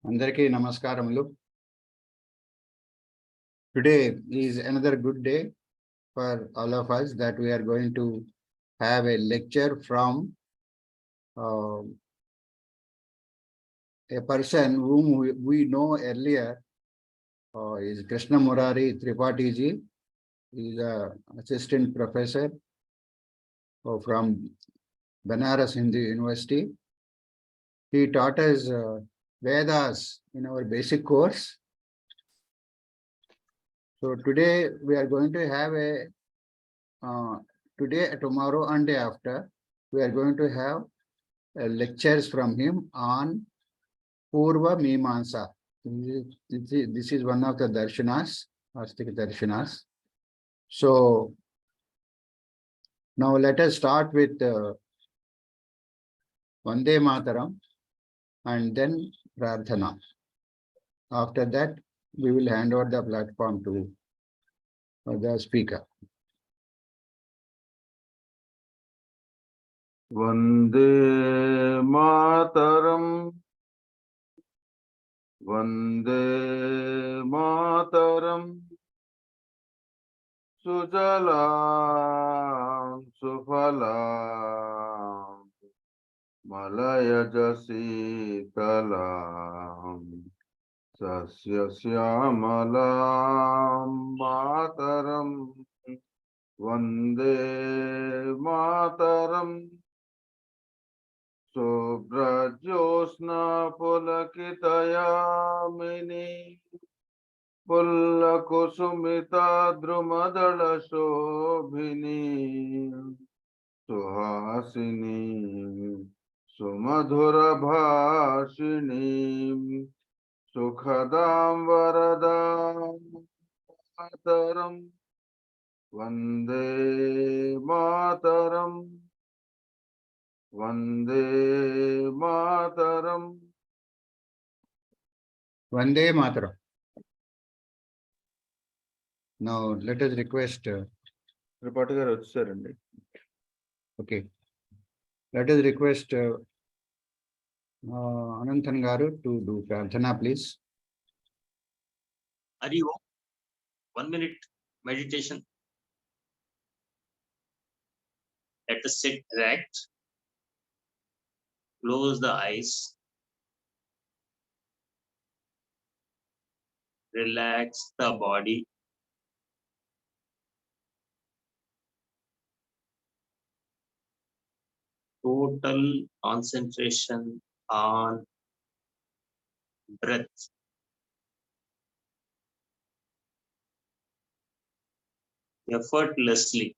Andariki namaskaramulu. Today is another good day for all of us that we are going to have a lecture from a person whom we know earlier is Krishna Murari Tripathi ji. He is an assistant professor from Banaras Hindu University. He taught us Vedas in our basic course. So today we are going to have today, tomorrow and day after, we are going to have lectures from him on Purva Mimamsa. This is one of the darshanas, Astika darshanas. So now let us start with Vande Mataram and then Prarthana. After that, we will hand over the platform to the speaker. Vande Mataram, Vande Mataram, Sujalam, Sufalam, Malayajasitalam, Sasya Syamalam, Mataram, Vande Mataram, Subrajosna Pulakitayamini Pullakusumita Drumadala Shobhini Suhasini Sumadhura Bhashini Sukhadam Varadam Mataram Vande Mataram Vande Mataram. Vande Mataram. Now let us request. Tripathi garu vachesarandi. Okay. Let us request Ananthan Garu to do Prarthana, please. Hari Om. 1 minute meditation. Let us sit erect. Close the eyes. Relax the body. Total concentration on breath. Effortlessly.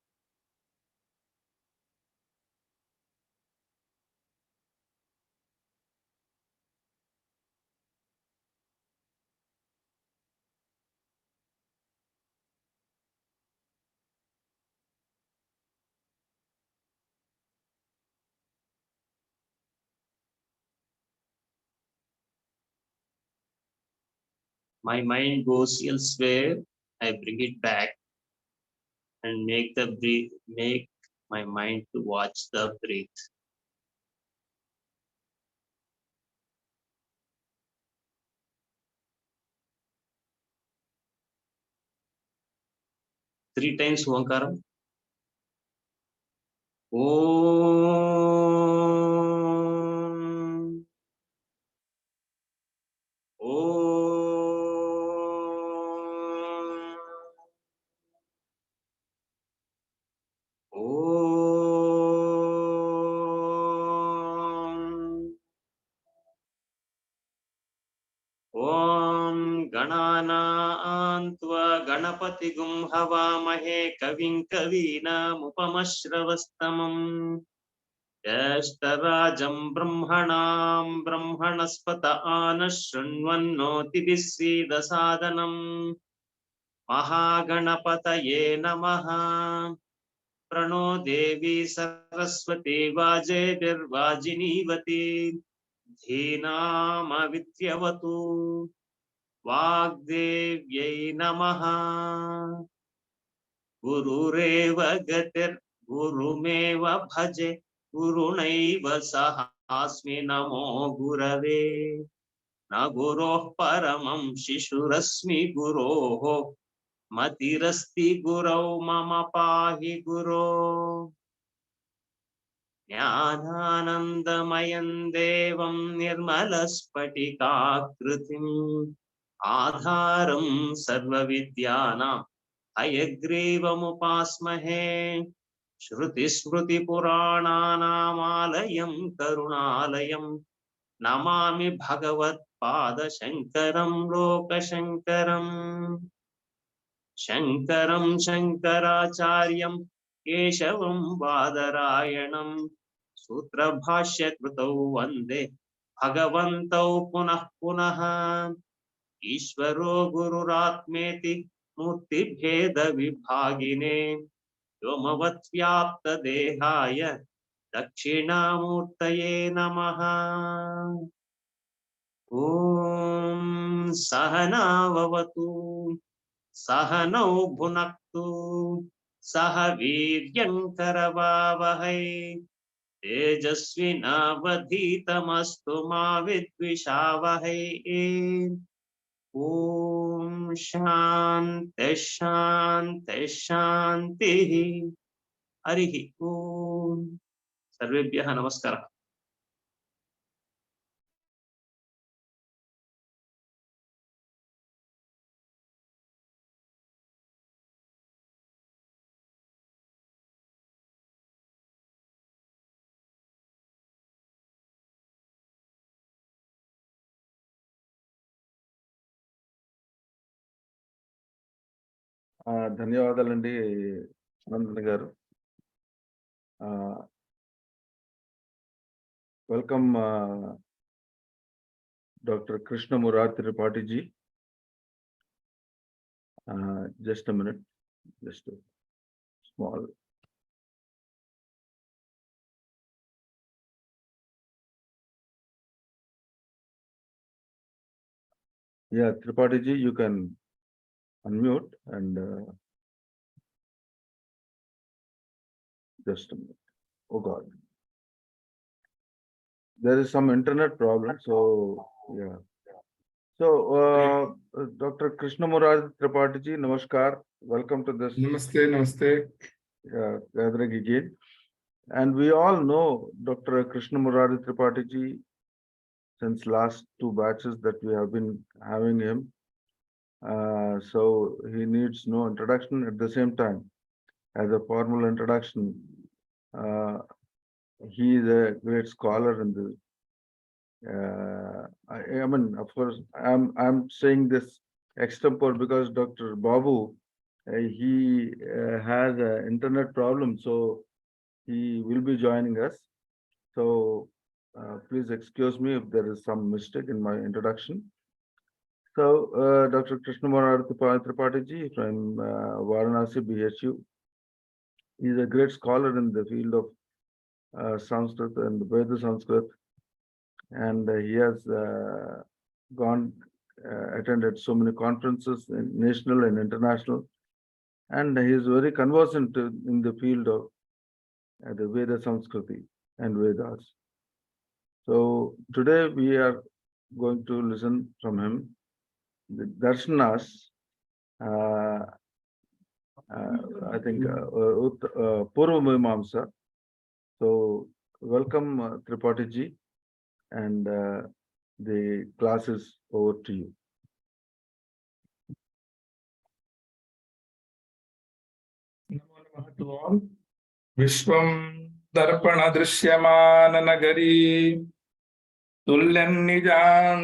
My mind goes elsewhere. I bring it back and make my mind to watch the breath. Three times Oankaram. Om. Om Gananantva Ganapati Gum Havamahe Kavin Kavinam Upamashravastamam Yashtarajam Brahmanam Brahmanaspata Anashunvannoti Visida Sadhanam Mahaganapataye Namaha Prano Devi Saraswati Vajevirvajinivati Dhinamavityavatu Vagdevyai Namaha Gurureva Gatir Gurumeva Bhaje Gurunaiva Sahasmi Namo Gurave न गुरोः परमं शिशुरस्मि गुरोः मतिरस्ति गुरौ मम पाहि गुरो ज्ञानानन्दमयं देवं निर्मलस्फटिकाकृतिम् आधारं सर्वविद्यानां हयग्रीवमुपास्महे श्रुतिस्मृतिपुराणानामालयं करुणालयं नमामि भगवत्पादशङ्करं लोकशङ्करम् शङ्करं शङ्कराचार्यं केशवं बादरायणं सूत्रभाष्यकृतौ वन्दे भगवन्तौ पुनः पुनः ईश्वरो गुरुरात्मेति मूर्तिभेदविभागिने व्योमवद्व्याप्तदेहाय दक्षिणामूर्तये नमः। ॐ सहना भवतु सहनौ भुनक्तु सह वीर्यं करवावहै तेजस्विनावधीतमस्तु मा विद्विषावहै। ॐ शान्ति शान्ति शान्तिः। हरिः ॐ। सर्वेभ्यः नमस्कारः। ధన్యవాదాలండి ఆనంద్ గారు. Welcome doctor Krishna Murari Tripathi ji. Just a minute, just a small. Yeah, Tripathi ji, you can unmute and just a minute. Oh God. There is some internet problem, so yeah. So, Dr. Krishna Murari Tripathi ji, namaskar. Welcome to this Namaste. gathering again. And we all know Dr. Krishna Murari Tripathi ji since last 2 batches that we have been having him. So he needs no introduction. At the same time, as a formal introduction, he is a great scholar in the I mean, of course, I'm saying this extempore because Dr. Babu, he has an internet problem, so he will be joining us. So please excuse me if there is some mistake in my introduction. So Dr. Krishna Murari Tripathi ji from Varanasi BHU, he is a great scholar in the field of Sanskrit and Veda Samskruti. And he has attended so many conferences, national and international, and he is very conversant in the field of the Veda Samskruti and Vedas. So today we are going to listen from him the darshanas, I think Purva Mimamsa. So welcome Tripathi ji, and the class is over to you. To all. Vishwam darpana drishyamana nagari tulyan nijan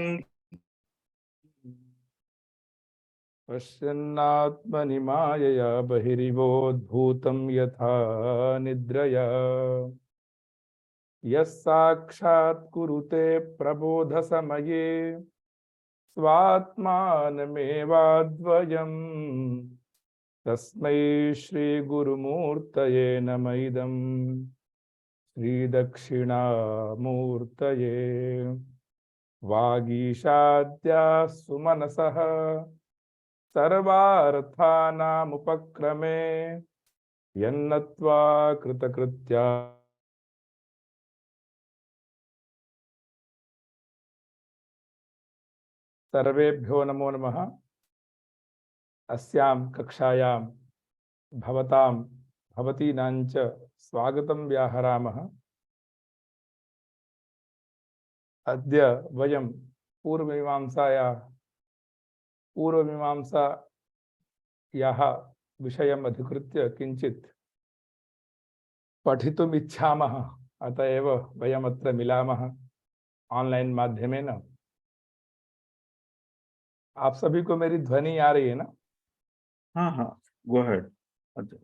pasyanatmani mayaya bahirivod yatha nidraya यः साक्षात् कुरुते प्रबोध समये स्वात्मानमेवाद्वयम् तस्मै श्री गुरुमूर्तये नमः इदं श्री दक्षिणामूर्तये वागीशाद्याः सुमनसः सर्वार्थानामुपक्रमे यन्नत्वा कृतकृत्या सर्वेभ्यो नमो नमः। अस्यां कक्षायां भवतां भवतीनाञ्च स्वागतं व्याहरामः। अद्य वयं पूर्वमीमांसायाः विषयम् अधिकृत्य किञ्चित् पठितुम् इच्छामः। अत एव वयमत्र मिलामः ऑनलाइन माध्यमेन। आप सभी को मेरी ध्वनि आ रही है ना? हाँ हाँ, गो अहेड। अच्छा,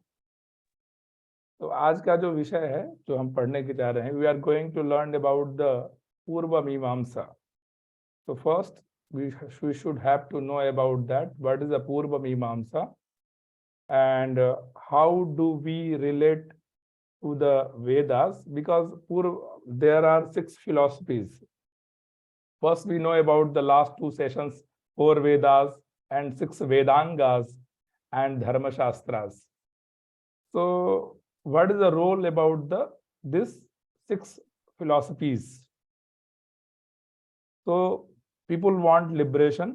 तो आज का जो विषय है जो हम पढ़ने के जा रहे हैं, we are going to learn about the Purva Mimamsa. So first we should have to know about that, what is the Purva Mimamsa and how do we relate to the Vedas, because there are 6 philosophies. First we know about the last 2 sessions, 4 Vedas and 6 Vedangas and Dharma Shastras. So what is the role about this 6 philosophies? So people want liberation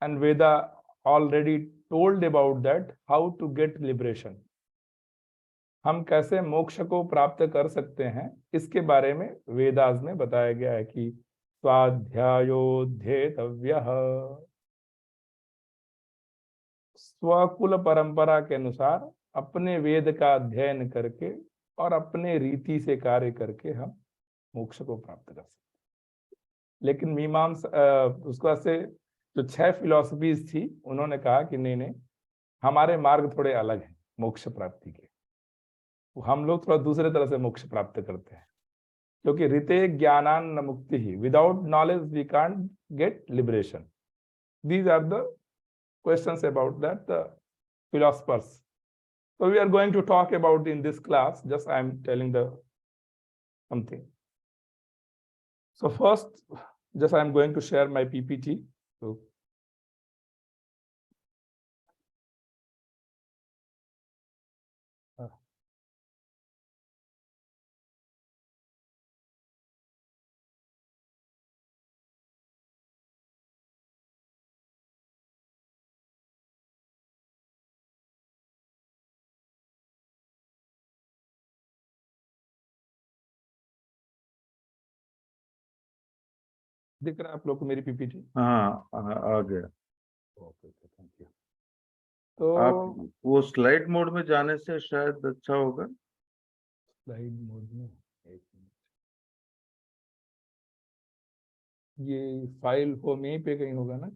and Veda already told about that, how to get liberation. हम कैसे मोक्ष को प्राप्त कर सकते हैं, इसके बारे में वेदास में बताया गया है कि स्वाध्यायोध्येतव्यः, स्वकुल परंपरा के अनुसार अपने वेद का अध्ययन करके और अपने रीति से कार्य करके हम मोक्ष को प्राप्त कर सकते हैं। लेकिन मीमांसा उसके बाद से जो 6 फिलॉसफीज थी, उन्होंने कहा कि नहीं, हमारे मार्ग थोड़े अलग हैं मोक्ष प्राप्ति के। हम लोग थोड़ा दूसरे तरह से मोक्ष प्राप्त करते हैं, क्योंकि ऋते ज्ञानान न मुक्ति ही, without knowledge we can't get liberation. These are the questions about that the philosophers. So we are going to talk about in this class, just I am telling the something. So first, just I am going to share my PPT. So दिख रहा है आप लोग को मेरी PPT? हाँ आ गया। Okay, thank you. तो आप वो स्लाइड मोड में जाने से शायद अच्छा होगा। स्लाइड मोड में एक मिनट, ये फाइल होम यहीं पे कहीं होगा ना?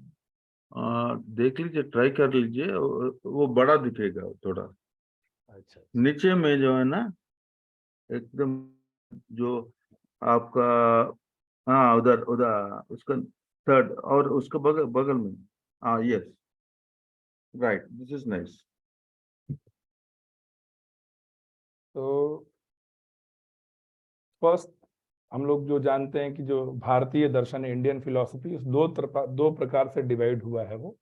देख लीजिए, ट्राई कर लीजिए, वो बड़ा दिखेगा थोड़ा। अच्छा, नीचे में जो है ना, एकदम जो आपका, हाँ उधर उधर उसका थर्ड और उसका बगल बगल में, हाँ yes, right, this is nice. तो फर्स्ट हम लोग जो जानते हैं कि जो भारतीय दर्शन है, इंडियन फिलॉसफी, उस दो प्रकार से डिवाइड हुआ है वो।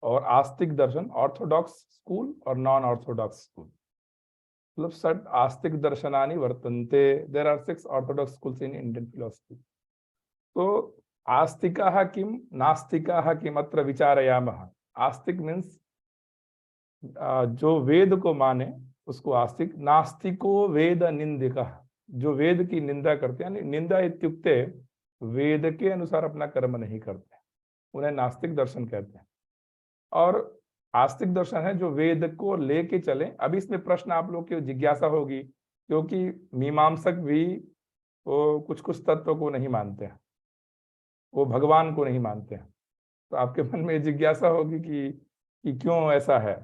और आस्तिक दर्शन, ऑर्थोडॉक्स स्कूल और नॉन ऑर्थोडॉक्स स्कूल। मतलब षट आस्तिक दर्शनानि वर्तन्ते, there are 6 orthodox schools in Indian philosophy. तो आस्तिकाः किम नास्तिकाः किम अत्र विचारयामः। आस्तिक मीन्स जो वेद को माने उसको आस्तिक। नास्तिको वेद निंदिकः, जो वेद की निंदा करते हैं, निंदा इत्युक्ते वेद के अनुसार अपना कर्म नहीं करते, उन्हें नास्तिक दर्शन कहते हैं। और आस्तिक दर्शन है जो वेद को लेके चले। अब इसमें प्रश्न आप लोग की जिज्ञासा होगी, क्योंकि मीमांसक भी वो कुछ तत्व को नहीं मानते हैं, वो भगवान को नहीं मानते हैं। तो आपके मन में जिज्ञासा होगी कि क्यों ऐसा है।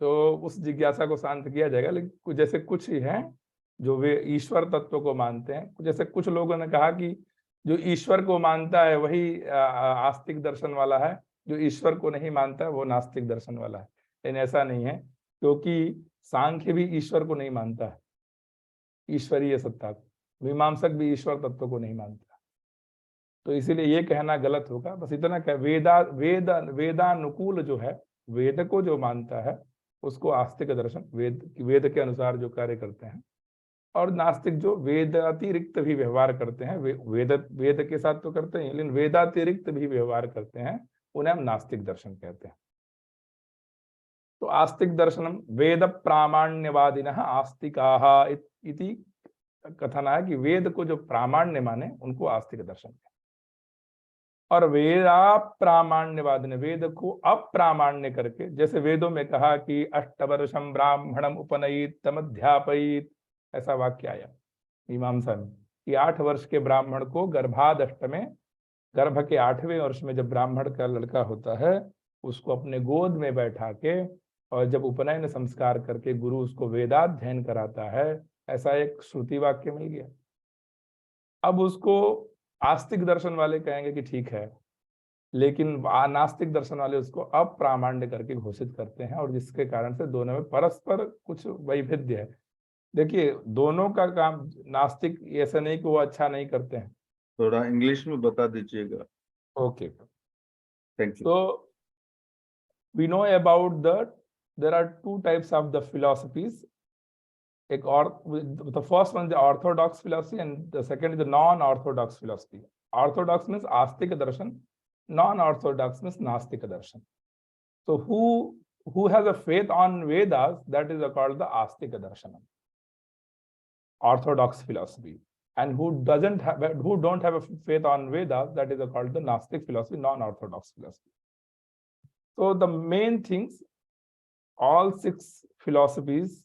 तो उस जिज्ञासा को शांत किया जाएगा। लेकिन जैसे कुछ ही हैं जो वे ईश्वर तत्व को मानते हैं, जैसे कुछ लोगों ने कहा कि जो ईश्वर को मानता है वही आस्तिक दर्शन वाला है, जो ईश्वर को नहीं मानता है वो नास्तिक दर्शन वाला है। लेकिन ऐसा नहीं है, क्योंकि सांख्य भी ईश्वर को नहीं मानता है, ईश्वरीय सत्ता को। मीमांसक भी ईश्वर तत्व को नहीं मानता। तो इसीलिए ये कहना गलत होगा। बस इतना कह, वेदानुकूल जो है, वेद को जो मानता है उसको आस्तिक दर्शन, वेद के अनुसार जो कार्य करते हैं और नास्तिक जो वेदातिरिक्त भी व्यवहार करते हैं, वेद के साथ तो करते हैं लेकिन वेदातिरिक्त भी व्यवहार करते हैं, उन्हें हम नास्तिक दर्शन कहते हैं। तो आस्तिक दर्शनम वेद प्रामाण्यवादिनः आस्तिकाः इति कथन है कि वेद को जो प्रामाण्य माने उनको आस्तिक दर्शन कहते हैं। और वेदाप्रामाण्यवाद ने वेद को अप्रामाण्य करके, जैसे वेदों में कहा कि अष्टवर्षम ब्राह्मणम उपनयित तमध्यापयित, ऐसा वाक्य आया मीमांसा में कि 8 वर्ष के ब्राह्मण को गर्भादष्ट में, गर्भ के 8वें वर्ष में जब ब्राह्मण का लड़का होता है उसको अपने गोद में बैठा के और जब उपनयन संस्कार करके गुरु उसको वेदाध्ययन कराता है, ऐसा एक श्रुति वाक्य मिल गया। अब उसको आस्तिक दर्शन वाले कहेंगे कि ठीक है, लेकिन नास्तिक दर्शन वाले उसको अप्रामाण्य करके घोषित करते हैं, और जिसके कारण से दोनों में परस्पर कुछ वैभिध्य है। देखिए दोनों का काम, नास्तिक ऐसा नहीं कि वो अच्छा नहीं करते हैं। थोड़ा इंग्लिश में बता दीजिएगा। Okay, thank you. so we know about there are 2 types of the philosophies. The first one is the orthodox philosophy and the second is the non-orthodox philosophy. Orthodox means Astika darshan, non-orthodox means Nastika darshan. So who has a faith on Vedas, that is called the Astika darshan, orthodox philosophy. And who don't have a faith on Vedas, that is called the Nastic philosophy, non-orthodox philosophy. So the main things, all 6 philosophies,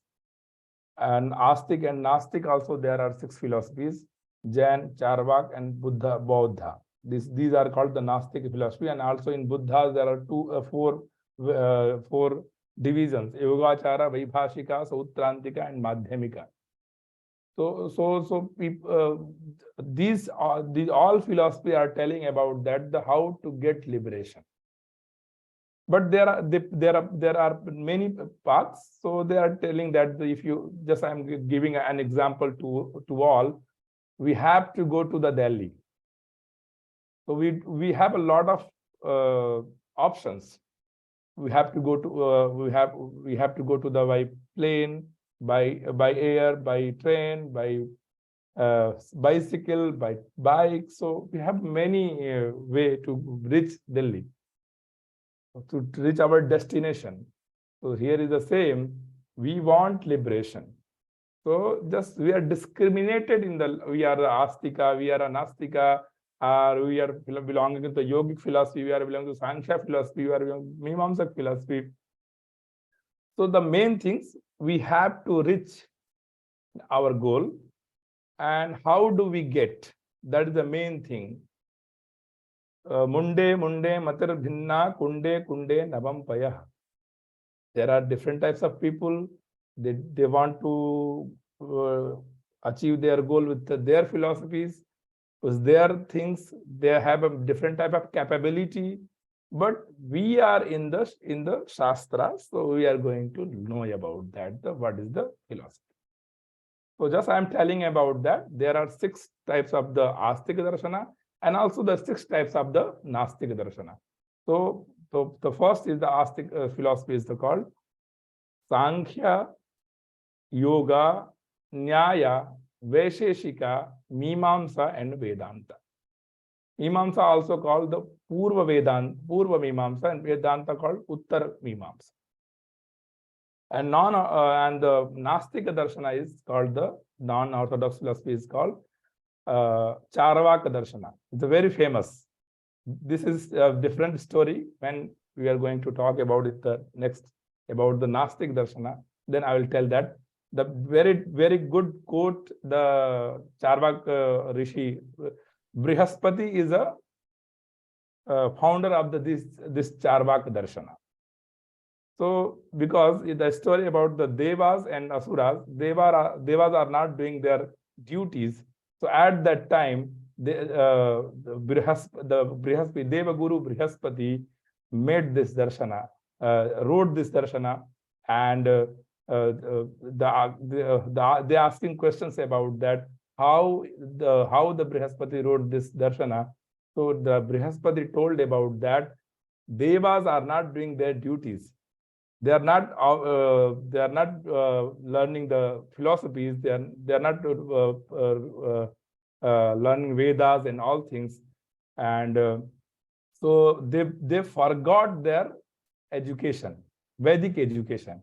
and Astic and Nastic also, there are 6 philosophies, Jain, Charvak and Buddha, Bauddha. These are called the Nastic philosophy. And also in Buddha there are 4 divisions, Yogachara, Vaibhashika, Sautrantika and Madhyamika. So these all philosophy are telling about that, the how to get liberation. But there are many paths. So they are telling that if you just, I'm giving an example to all, we have to go to the Delhi. So we have a lot of options. We have to go to we have to go to the by plane, by air, by train, by bicycle, by bike. So we have many way to reach Delhi, to reach our destination. So here is the same, we want liberation. So just we are discriminated in we are a Astika, we are a Nastika, or we are belonging to the yogic philosophy, we are belonging to Sankhya philosophy, we are belonging to Mimamsa philosophy. So the main things, we have to reach our goal, and how do we get? That is the main thing. Munde matir bhinna kunde navam payah. There are different types of people. They want to achieve their goal with their philosophies, with their things. They have a different type of capability. But we are in the Shastra, so we are going to know about that, what is the philosophy. So just I am telling about that. There are 6 types of the Astika Darshana and also the 6 types of the Nastika Darshana. So the first is the Astika philosophy is called Sankhya, Yoga, Nyaya, Vaisheshika, Mimamsa and Vedanta. Mimamsa also called the Purva Mimamsa, and Vedanta called Uttar Mimamsa. And the Nastika Darshana is called, the non-orthodox philosophy is called Charvaka Darshana. It's a very famous. This is a different story. When we are going to talk about it next, about the Nastik Darshana, then I will tell that. The very, very good quote, the Charvak Rishi, Brihaspati is a founder of this Charvak Darshana. So, because the story about the Devas and Asuras, Devas are not doing their duties. So at that time, the Brihaspati, Deva Guru Brihaspati made this Darshana, wrote this Darshana, and they asking questions about that, how the Brihaspati wrote this Darshana. So the Brihaspati told about that Devas are not doing their duties. They are not learning the philosophies. They are not learning Vedas and all things, and so they forgot their education, Vedic education.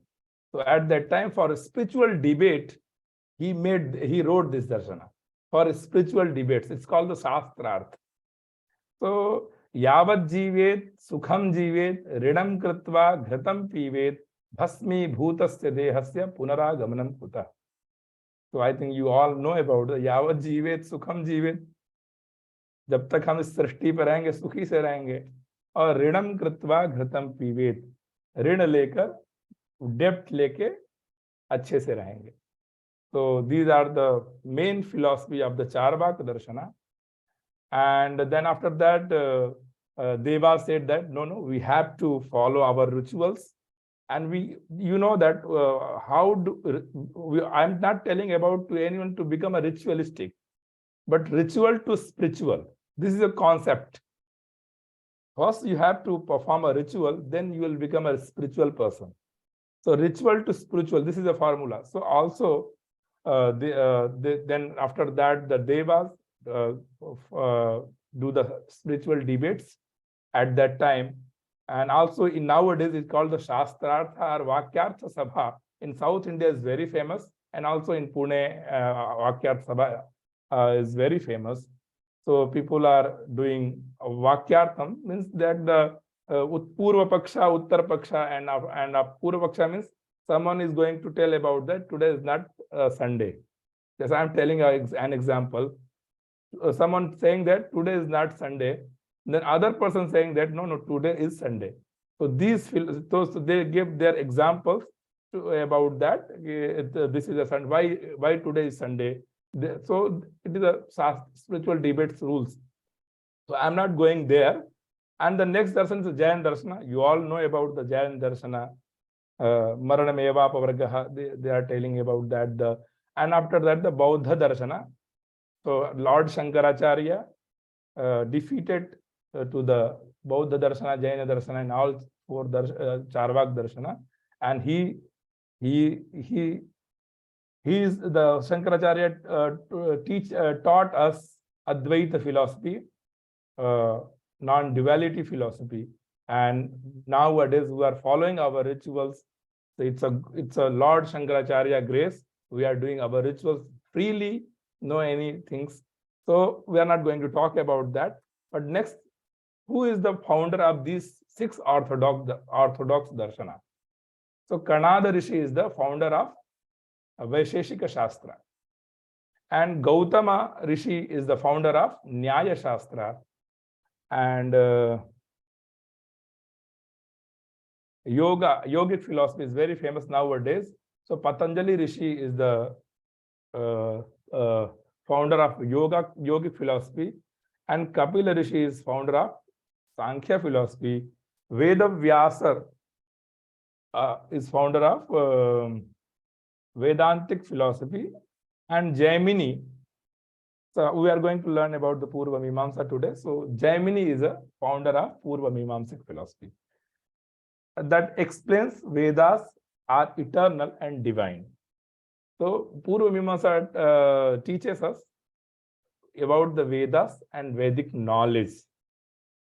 So at that time, for a spiritual debate, he wrote this darshana for spiritual debates. It's called the Shastrarth. So यावत् जीवेत सुखम जीवेत ऋणम कृत्वा घृतम पीवेत भस्मी भूतस्य देहस्य पुनरागमनम कुतः. So I think you all know about the यावत् जीवेत सुखम जीवेत. जब तक हम इस सृष्टि पर रहेंगे सुखी से रहेंगे, और ऋणम कृत्वा घृतम पीवेत, ऋण लेकर डेप्थ लेके अच्छे से रहेंगे. So these are the main philosophy of the Charvaka Darshana. And then after that, Deva said that no, we have to follow our rituals, and you know that I'm not telling about to anyone to become a ritualistic, but ritual to spiritual. This is a concept. First, you have to perform a ritual, then you will become a spiritual person. So ritual to spiritual, this is a formula. So also, then after that, the Devas do the spiritual debates at that time. And also in nowadays, it's called the Shastrartha or Vakyartha Sabha. In South India is very famous, and also in Pune, Vakyartha Sabha is very famous. So people are doing Vakyartham, means that the Purva Paksha, Uttar Paksha, and Purva Paksha means someone is going to tell about that today is not Sunday. Yes, I'm telling an example. Someone saying that today is not Sunday, then other person saying that no, today is Sunday. So so they give their examples about that. This is a Sunday. Why today is Sunday? So it is a spiritual debates rules. So I'm not going there. And the next darshan is Jain Darshana. You all know about the Jain Darshana. Maranam eva pavargaha. They are telling about that. And after that, the Bauddha Darshana. So Lord Shankaracharya defeated to the Bauddha Darshana, Jaina Darshana, and all four Charvak Darshana, and he is the Shankaracharya taught us Advaita philosophy, non-duality philosophy, and nowadays we are following our rituals. So it's a Lord Shankaracharya grace. We are doing our rituals freely. No any things. So we are not going to talk about that. But next, who is the founder of these 6 orthodox darshana? So Kanada Rishi is the founder of Vaisheshika Shastra. And Gautama Rishi is the founder of Nyaya Shastra. And yogic philosophy is very famous nowadays. So Patanjali Rishi is the founder of yogic philosophy, and Kapila Rishi is founder of Sankhya philosophy. Veda Vyasa is founder of Vedantic philosophy, and Jaimini. So we are going to learn about the Purva Mimamsa today. So Jaimini is a founder of Purva Mimamsic philosophy that explains Vedas are eternal and divine. So Purva Mimamsa teaches us about the Vedas and Vedic knowledge.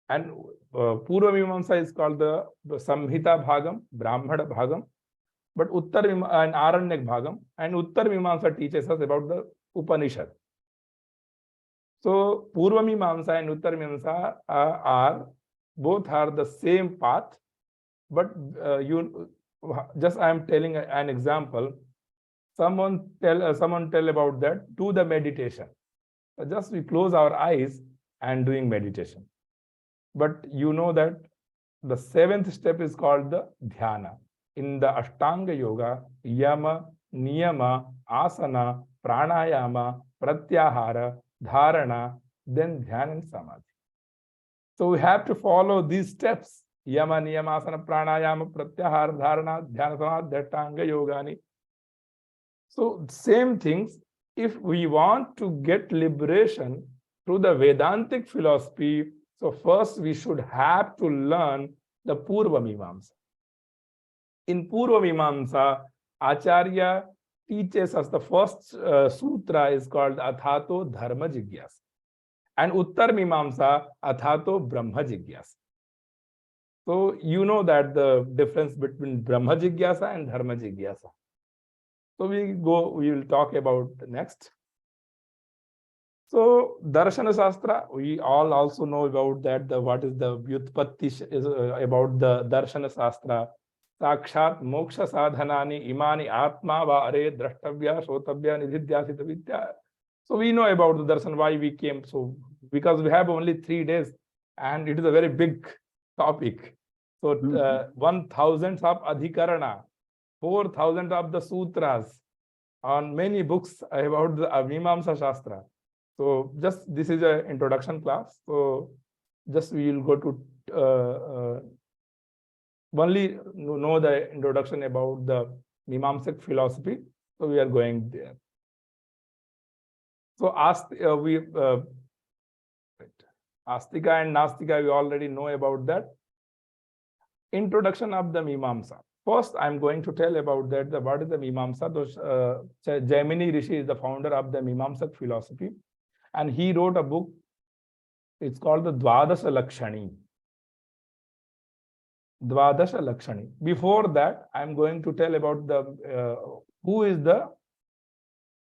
And Purva Mimamsa is called the Samhita Bhagam, Brahmana Bhagam, but Uttar and Aranyak Bhagam, and Uttar Mimamsa teaches us about the Upanishad. So Purva Mimamsa and Uttar Mimamsa both are the same path, but I am telling an example. Someone tell about that, do the meditation. Just we close our eyes and doing meditation. But you know that the 7th step is called the dhyana. In the Ashtanga Yoga, yama, niyama, asana, pranayama, pratyahara, dharana, then dhyana and samadhi. So we have to follow these steps. Yama, niyama, asana, pranayama, pratyahara, dharana, dhyana, samadhi, ashtanga yogani. So same things, if we want to get liberation through the Vedantic philosophy, so first we should have to learn the Purva Mimamsa. In Purva Mimamsa, Acharya teaches us the first sutra is called Athato Dharma Jigyasa. And Uttar Mimamsa, Athato Brahma Jigyasa. So you know that the difference between Brahma Jigyasa and Dharma Jigyasa. So we will talk about next. So Darshana Shastra, we all also know about that, what is the Vyutpatti is about the Darshana Shastra. Sakshat Moksha Sadhanani Imani Atma Va Are Drashtavya Shotavya Nidhidyasita Vidya. So we know about the darshan, why we came. So because we have only 3 days and it is a very big topic. So 1000 of Adhikarana, 4000 of the sutras, on many books about the Mimamsa Shastra. So just this is an introduction class. So just we will go to only know the introduction about the Mimamsic philosophy. So we are going there. So Astika and Nastika, we already know about that. Introduction of the Mimamsa. First, I'm going to tell about that. What is the Mimamsa? Jaimini Rishi is the founder of the Mimamsak philosophy, and he wrote a book. It's called the Dvadasha Lakshani. Dvadasha Lakshani. Before that, I'm going to tell about the who is the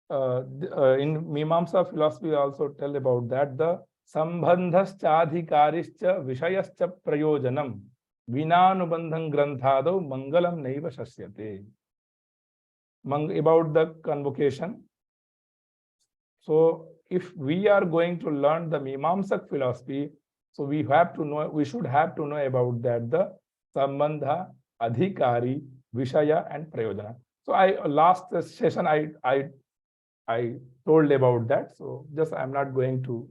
in Mimamsa philosophy. Also tell about that the Sambandhaschadhikarischa Vishayascha Prayojanam Vinanubandham Granthado Mangalam Naiva Shasyate. About the convocation. So if we are going to learn the Mimamsak philosophy, so we should have to know about that the Sambandha, Adhikari, Vishaya and Prayojana. So last session I told about that. So just I'm not going to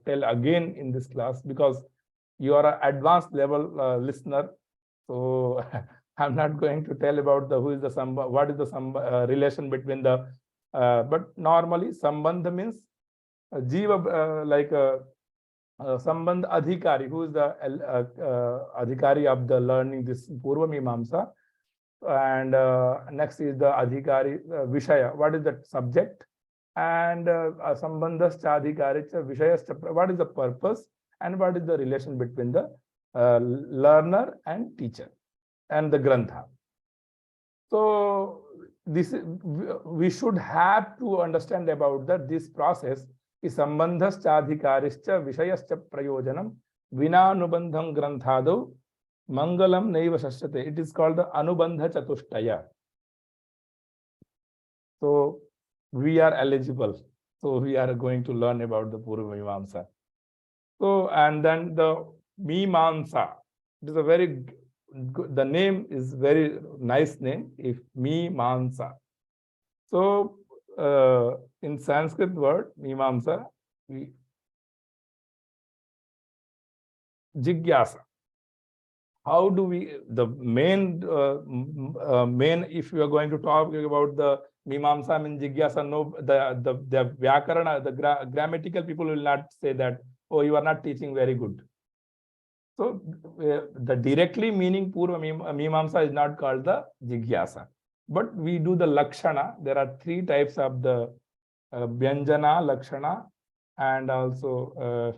tell again in this class because you are an advanced level listener. So I'm not going to tell about what is the relation between the, but normally Sambandha means Jiva, like Sambandh Adhikari, who is the Adhikari of the learning this Purva Mimamsa. And next is the Adhikari Vishaya, what is the subject? And Sambandhascha Adhikaricha Vishayascha, what is the purpose? And what is the relation between the learner and teacher and the Grantha. So this we should have to understand about that this process is Sambandhascha Adhikarischa Vishayascha Prayojanam Vinanubandham Granthado Mangalam Naiva Shasyate. It is called the Anubandha Chatushtaya. So we are eligible. So we are going to learn about the Purva Mimamsa. So, and then the Mimamsa. It is a very good, the name is very nice name, if Mimamsa. So in Sanskrit word, Mimamsa, Jigyasa. How do we, the main, if you are going to talk about the Mimamsa and Jigyasa, no, the Vyakarana, the grammatical people will not say that, oh, you are not teaching very good. So the directly meaning Purva Mimamsa is not called the Jigyasa. But we do the Lakshana. There are 3 types of the Vyanjana, Lakshana, and also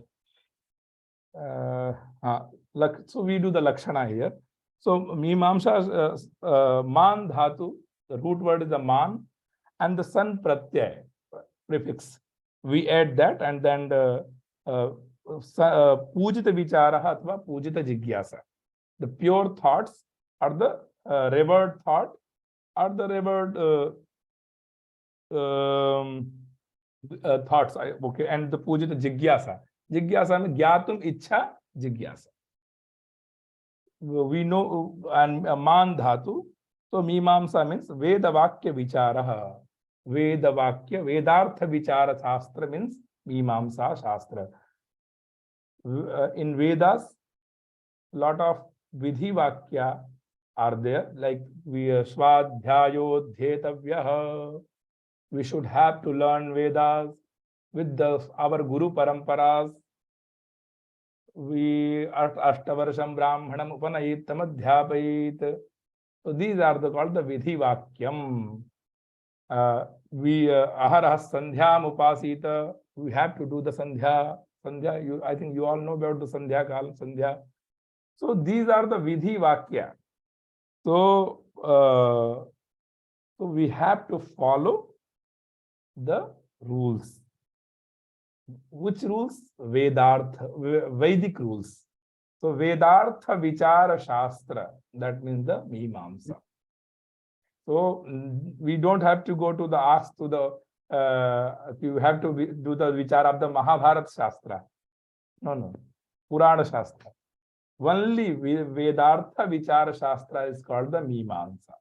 so we do the Lakshana here. So Mimamsa Man Dhatu, the root word is the Man, and the San Pratyay prefix. We add that, and then Pujita Vicharaha Athva Pujita Jigyasa. The pure thoughts are the revered thought, are the revered thoughts. Okay, and the Pujita Jigyasa. Jigyasa means Gyatum Ichha Jigyasa. We know, and Man Dhatu. So Mimamsa means Veda Vakya Vicharaha. Veda Vakya, Vedartha Vichara Shastra means Mimamsa Shastra. In Vedas, lot of Vidhi Vakya are there, like we Swadhyayo Dhyetavyaha. We should have to learn Vedas with our Guru Paramparas. We Ashtavarsham Brahmanam Upanayitam Adhyapayit. So these are called the Vidhi Vakyam. Aharah Sandhyam Upasita. We have to do the Sandhya. I think you all know about the Sandhya Kalam, Sandhya. So these are the Vidhi Vakya. So, so we have to follow the rules. Which rules? Vedartha, Vedic rules. So Vedartha Vichara Shastra, that means the Mimamsa. So we don't have to go to the ask to the you have to do the Vichara of the Mahabharata Shastra. No. Purana Shastra. Only Vedartha Vichara Shastra is called the Mimamsa.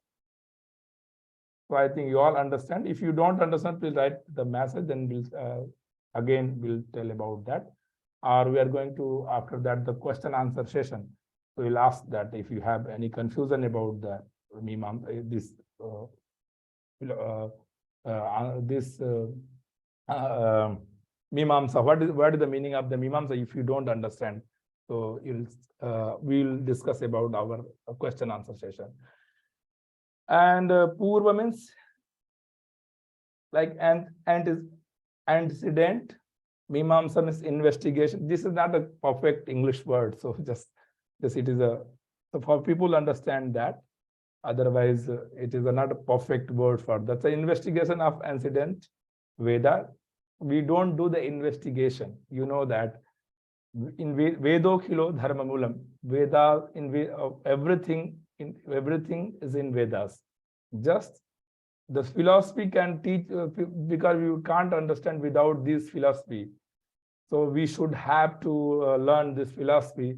So I think you all understand. If you don't understand, please write the message, then we'll we'll tell about that. Or we are going to, after that, the question answer session. So we'll ask that if you have any confusion about the Mimamsa, this Mimamsa, what is the meaning of the Mimamsa if you don't understand? So we'll discuss about our question answer session. And Purva means like antecedent. Mimamsa means investigation. This is not a perfect English word, so just it is a, so for people understand that. Otherwise, it is not a perfect word for that's an investigation of incident. Veda, we don't do the investigation. You know that in Vedokhilo Dharmamulam, Veda everything is in Vedas. Just the philosophy can teach because you can't understand without this philosophy. So we should have to learn this philosophy,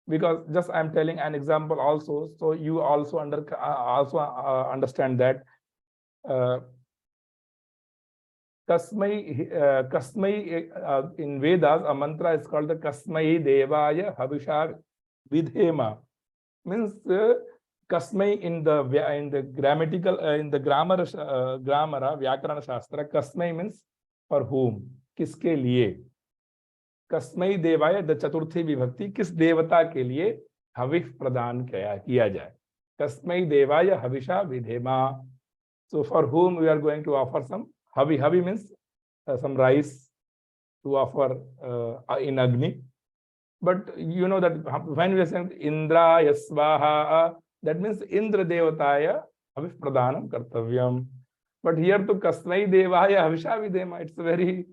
because just I'm telling an example also, so you also understand that Kasmai in Vedas, a mantra is called the Kasmai Devaya Habisha Vidhema. Means Kasmai in the grammatical in the grammar Vyakarana Shastra, Kasmai means for whom, kiske liye. Kasmai Devaya, the Chaturthi Vibhakti, kis devata ke liye havik pradan kiya jaye. Kasmai Devaya Havisha Vidhema. So for whom we are going to offer some Havi. Havi means some rice to offer in Agni. But you know that when we are saying Indra Yasvaha, that means Indra Devataya Havish Pradhanam Kartavyam. But here to Kasmai Devaya Havisha Vidhema, it's very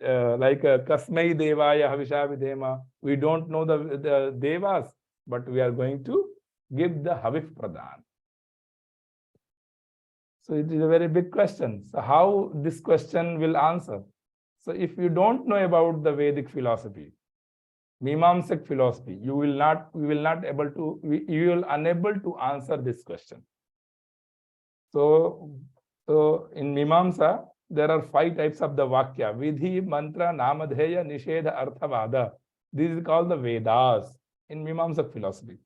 like Kasmai Devaya Havisha Vidhema. We don't know the Devas, but we are going to give the Havish Pradhan. So it is a very big question. So how this question will answer? So if you don't know about the Vedic philosophy, Mimamsak philosophy, you will unable to answer this question. So in Mimamsa, there are 5 types of the Vakya: Vidhi, Mantra, Namadheya, Nishedha, Arthavada. This is called the Vedas in Mimamsak philosophy.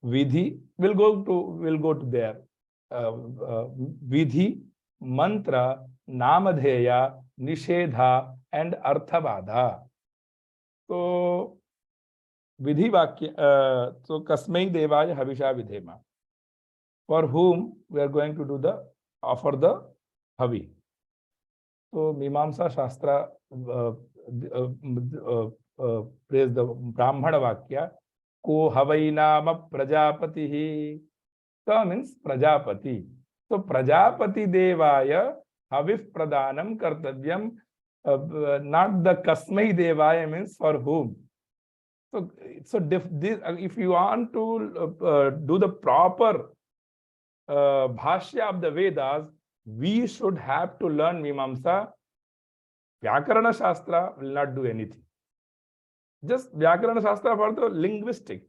Vidhi will go to there. Vidhi, Mantra, Namadheya, Nishedha, and Arthavada. So Vidhi Vakya, so Kasmai Devaya Havisha Vidhema. For whom we are going to do offer the Havi. So Mimamsa Shastra praise the Brahmana Vakya. Ko Havai Nama Prajapatihi. Ka means Prajapati. So Prajapati Devaya Havif Pradhanam Kartavyam. Not the Kasmai Devaya means for whom. So if you want to do the proper Bhashya of the Vedas, we should have to learn Mimamsa. Vyakarana Shastra will not do anything. Just Vyakarana Shastra for the linguistic.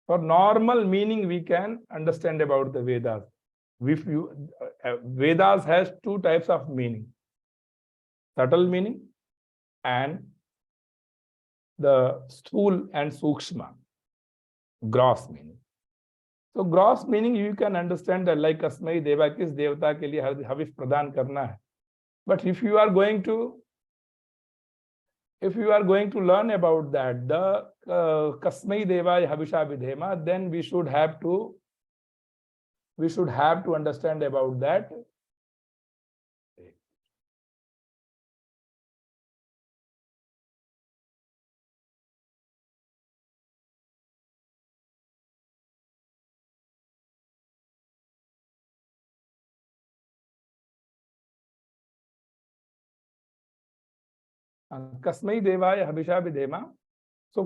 For normal meaning, we can understand about the Vedas. Vedas has 2 types of meaning: subtle meaning and the sthul and sukshma, gross meaning. So gross meaning you can understand that like Kasmai Deva, kis devata ke liye havish pradhan karna hai. But if you are going to if you are going to learn about that, the Kasmai Devaya Havisha Vidhema, then we should have to understand about that. Kasmai Devaya Havisha Vidhema. So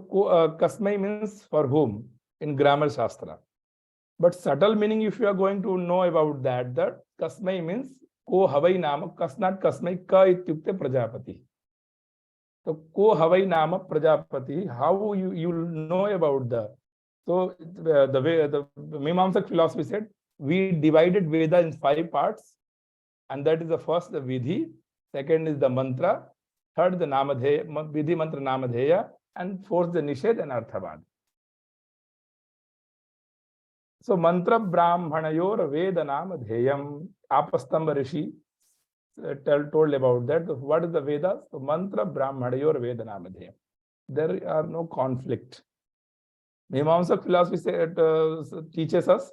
Kasmai means for whom in grammar shastra. But subtle meaning, if you are going to know about that, that Kasmai means ko havai nama, kasnat Kasmai ka ityukte Prajapati. So ko havai nama Prajapati, how you know about the, so the way the Mimamsa philosophy said, we divided Veda in 5 parts, and that is the first, the Vidhi, second is the mantra, third the Namadheya, Vidhi mantra Namadheya, and fourth the Nished and Arthavad. So mantra brahmanayor Veda Namadheyam, Apastamba Rishi told about that. What is the Vedas? So mantra brahmanayor Veda Namadheyam. There are no conflict. Mimamsa philosophy teaches us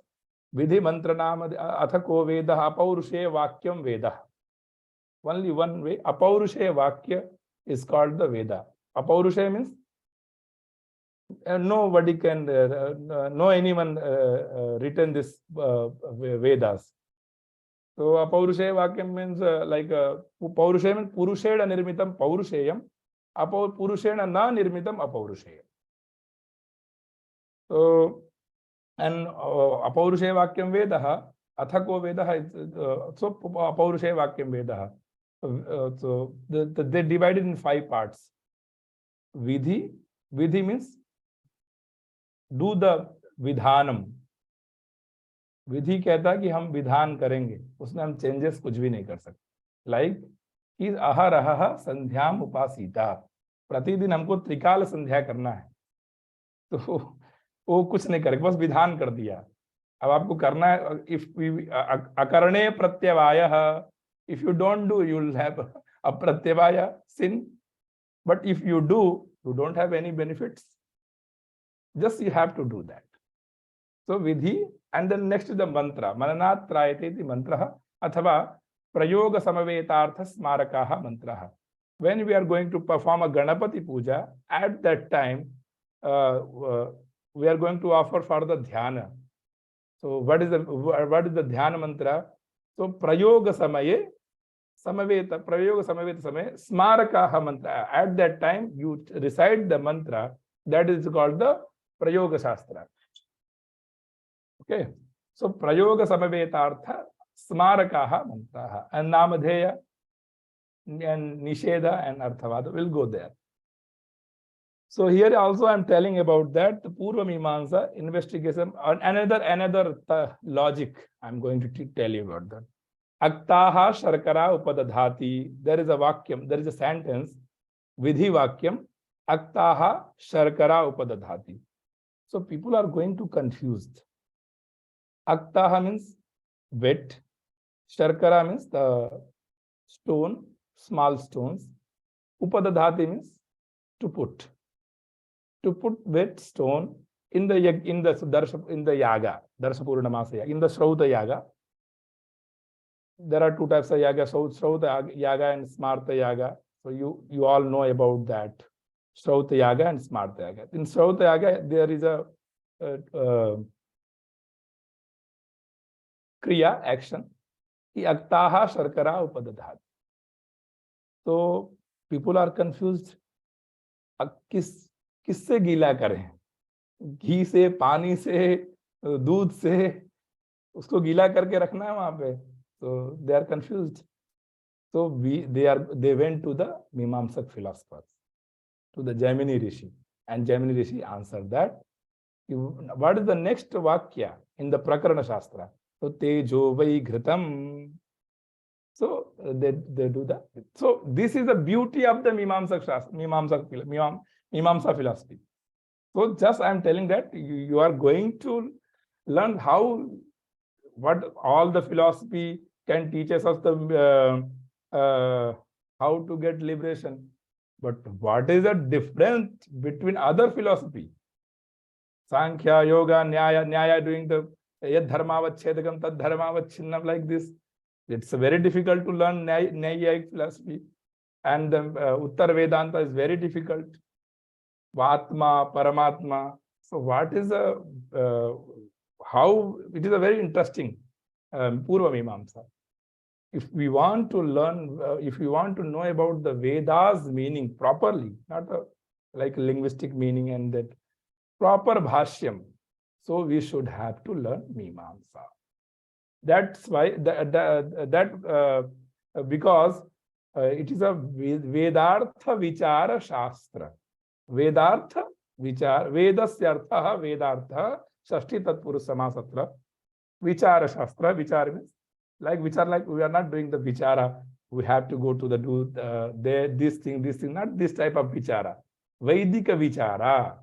Vidhi mantra Namadheyam athako Veda apaurushe vakyam Veda. Only one way. Apaurushe Vakya is called the Veda. Apaurushe means nobody can, no anyone written this Vedas. So Apaurushe Vakya means like Paurushe means Purusheda Nirmitam Paurusheyam, Purushena na Nirmitam Apaurusheya. So, and Apaurushe Vakyam Vedaha, Athako Vedaha, so Apaurushe Vakyam Vedaha. So they divided in 5 parts. Vidhi means do the vidhanam. विधि कहता है कि हम विधान करेंगे, उसमें हम changes कुछ भी नहीं कर सकते. लाइक कि अहरह संध्याम उपासीता, प्रतिदिन हमको त्रिकाल संध्या करना है, तो वो कुछ नहीं करेगा, बस विधान कर दिया. अब आपको करना है, if अकरणे प्रत्यवाय, if you don't do, you will have a pratyavaya sin, but if you do, you don't have any benefits. Just you have to do that. So vidhi, and then next is the mantra. Mananat trayate mantra athava prayoga samavetartha smarakaha mantra. When we are going to perform a Ganapati puja, at that time we are going to offer for the dhyana. So what is the dhyana mantra? So prayoga samaye samaveta, prayoga samaveta samaye smarakaha mantra. At that time you recite the mantra, that is called the prayoga shastra. Okay, so prayoga samavetartha smarakaha mantraha, and namadheya and nisheda and arthavada will go there. So here also I am telling about that the Purva Mimamsa investigation, another logic I am going to tell you about that. Aktaha sharkara upadadhati. There is a vakyam, there is a sentence, vidhi vakyam, aktaha sharkara upadadhati. So people are going to confused. Aktaha means wet, sharkara means the stone, small stones, upadadhati means to put wet stone in the yaga, darsha purnamasa, in the Shrauta yaga. There are 2 types of yaga, Shrauta yaga and Smarta yaga. So you all know about that, Shrauta yaga and Smarta yaga. In Shrauta yaga there is a kriya, action, aktaha sharkara upadadhati. So people are confused. किससे गीला करें? घी से, पानी से, दूध से, उसको गीला करके रखना है वहां पे. So they are confused. So they went to the Mimamsak philosophers, to the Jaimini Rishi, and Jaimini Rishi answered that. What is the next vakya in the Prakarana Shastra? So tejo vai ghritam. So they do that. So this is the beauty of the Mimamsa philosophy. So just I am telling that you are going to learn what all the philosophy can teach us of the how to get liberation. But what is the difference between other philosophy? Sankhya, Yoga, Nyaya doing the yad dharmavachedakam tad dharmavachinnam like this. It's very difficult to learn Nyayic philosophy. And the Uttar Vedanta is very difficult. Atma, Paramatma. So what is how it is a very interesting Purva Mimamsa. If we want to learn, if we want to know about the Vedas meaning properly, not like linguistic meaning and that proper bhashyam, so we should have to learn Mimamsa. That's why because it is a Vedartha Vichara Shastra. Vedartha Vichara, Vedasya Artha Vedartha, Shashti Tatpurus Samasatra, Vichara Shastra. Vichara means like vichara, like we are not doing the vichara. We have to go to the this thing, not this type of vichara. Vedika Vichara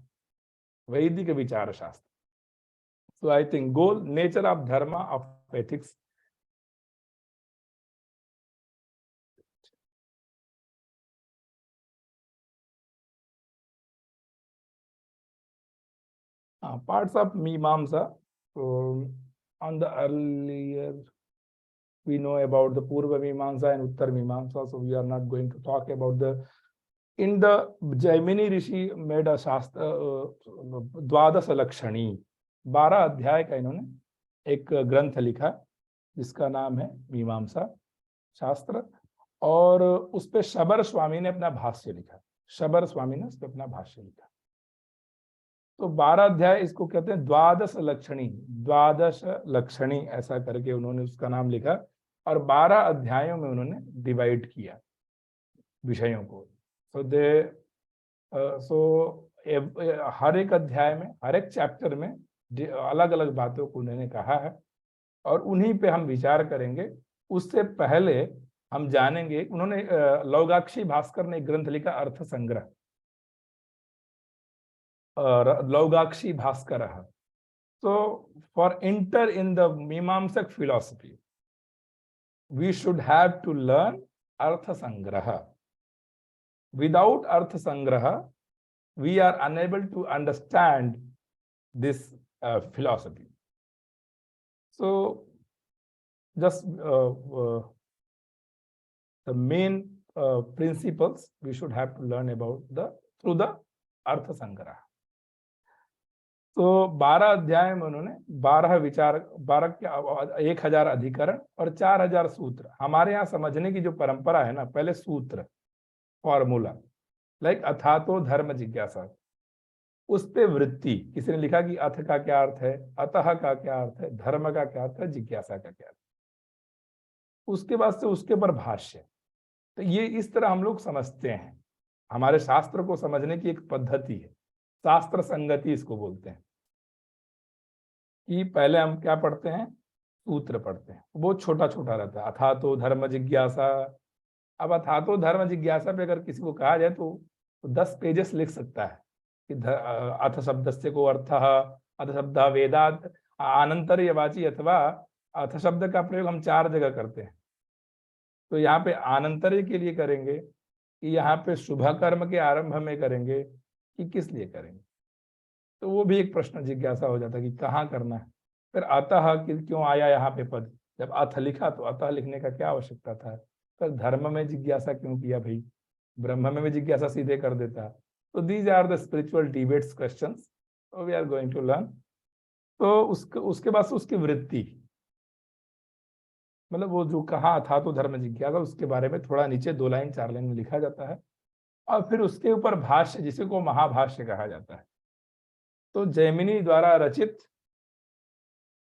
Shastra. So I think goal, nature of dharma, of ethics. Parts of Mimamsa. On the earlier, we know about the Purva Mimamsa and Uttar Mimamsa, so we are not going to talk about the. In the Jaimini Rishi made a Shastra, Dvadas Lakshani, 12 अध्याय का इन्होंने एक ग्रंथ लिखा जिसका नाम है मीमांसा शास्त्र, और उस पे शबर स्वामी ने अपना भाष्य लिखा। शबर स्वामी ने उस पे अपना भाष्य लिखा। तो 12 अध्याय इसको कहते हैं द्वादश लक्षणी, द्वादश लक्षणी ऐसा करके उन्होंने उसका नाम लिखा, और 12 अध्यायों में उन्होंने डिवाइड किया विषयों को। हर एक अध्याय में, हर एक चैप्टर में अलग अलग बातों को उन्होंने कहा है, और उन्हीं पे हम विचार करेंगे। उससे पहले हम जानेंगे, उन्होंने लौगाक्षी भास्कर ने एक ग्रंथ लिखा अर्थ संग्रह, Laugakshi Bhaskara. So for enter in the Mimamsak philosophy, we should have to learn Artha Sangraha. Without Artha Sangraha, we are unable to understand this philosophy. So just the main principles we should have to learn about through the Artha Sangraha. तो 12 अध्याय में उन्होंने 12 विचार, 1000 अधिकरण और 4000 सूत्र। हमारे यहाँ समझने की जो परंपरा है ना, पहले सूत्र, फॉर्मूला, लाइक अथातो धर्म जिज्ञासा, उस पे वृत्ति, किसी ने लिखा कि अथ का क्या अर्थ है, अतः का क्या अर्थ है, धर्म का क्या अर्थ है, जिज्ञासा का क्या अर्थ है, उसके बाद से उसके ऊपर भाष्य। तो ये इस तरह हम लोग समझते हैं। हमारे शास्त्र को समझने की एक पद्धति है, शास्त्र संगति इसको बोलते हैं, कि पहले हम क्या पढ़ते हैं, सूत्र पढ़ते हैं, वो छोटा छोटा रहता है, अथातो धर्म जिज्ञासा। अब अथातो धर्म जिज्ञासा पे अगर किसी को कहा जाए तो 10 पेजेस लिख सकता है कि अथ शब्दस्य को अर्थः, अथ शब्द वेदात आनंतर्यवाची, अथवा अथ शब्द का प्रयोग हम 4 जगह करते हैं। तो यहाँ पे आनंतर्य के लिए करेंगे कि यहाँ पे शुभ कर्म के आरंभ में करेंगे कि किस लिए करेंगे, तो वो भी एक प्रश्न जिज्ञासा हो जाता है कि कहाँ करना है। फिर अतः क्यों आया यहाँ पे पद, जब अथ लिखा तो अतः लिखने का क्या आवश्यकता था, फिर धर्म में जिज्ञासा क्यों किया भाई, ब्रह्म में भी जिज्ञासा सीधे कर देता। तो these are the spiritual debates questions we are going to learn. तो उसके बाद से उसकी वृत्ति, मतलब वो जो कहा था तो धर्म जिज्ञासा, उसके बारे में थोड़ा नीचे 2 लाइन 4 लाइन में लिखा जाता है, और फिर उसके ऊपर भाष्य, जिसे को महाभाष्य कहा जाता है। तो जैमिनी द्वारा रचित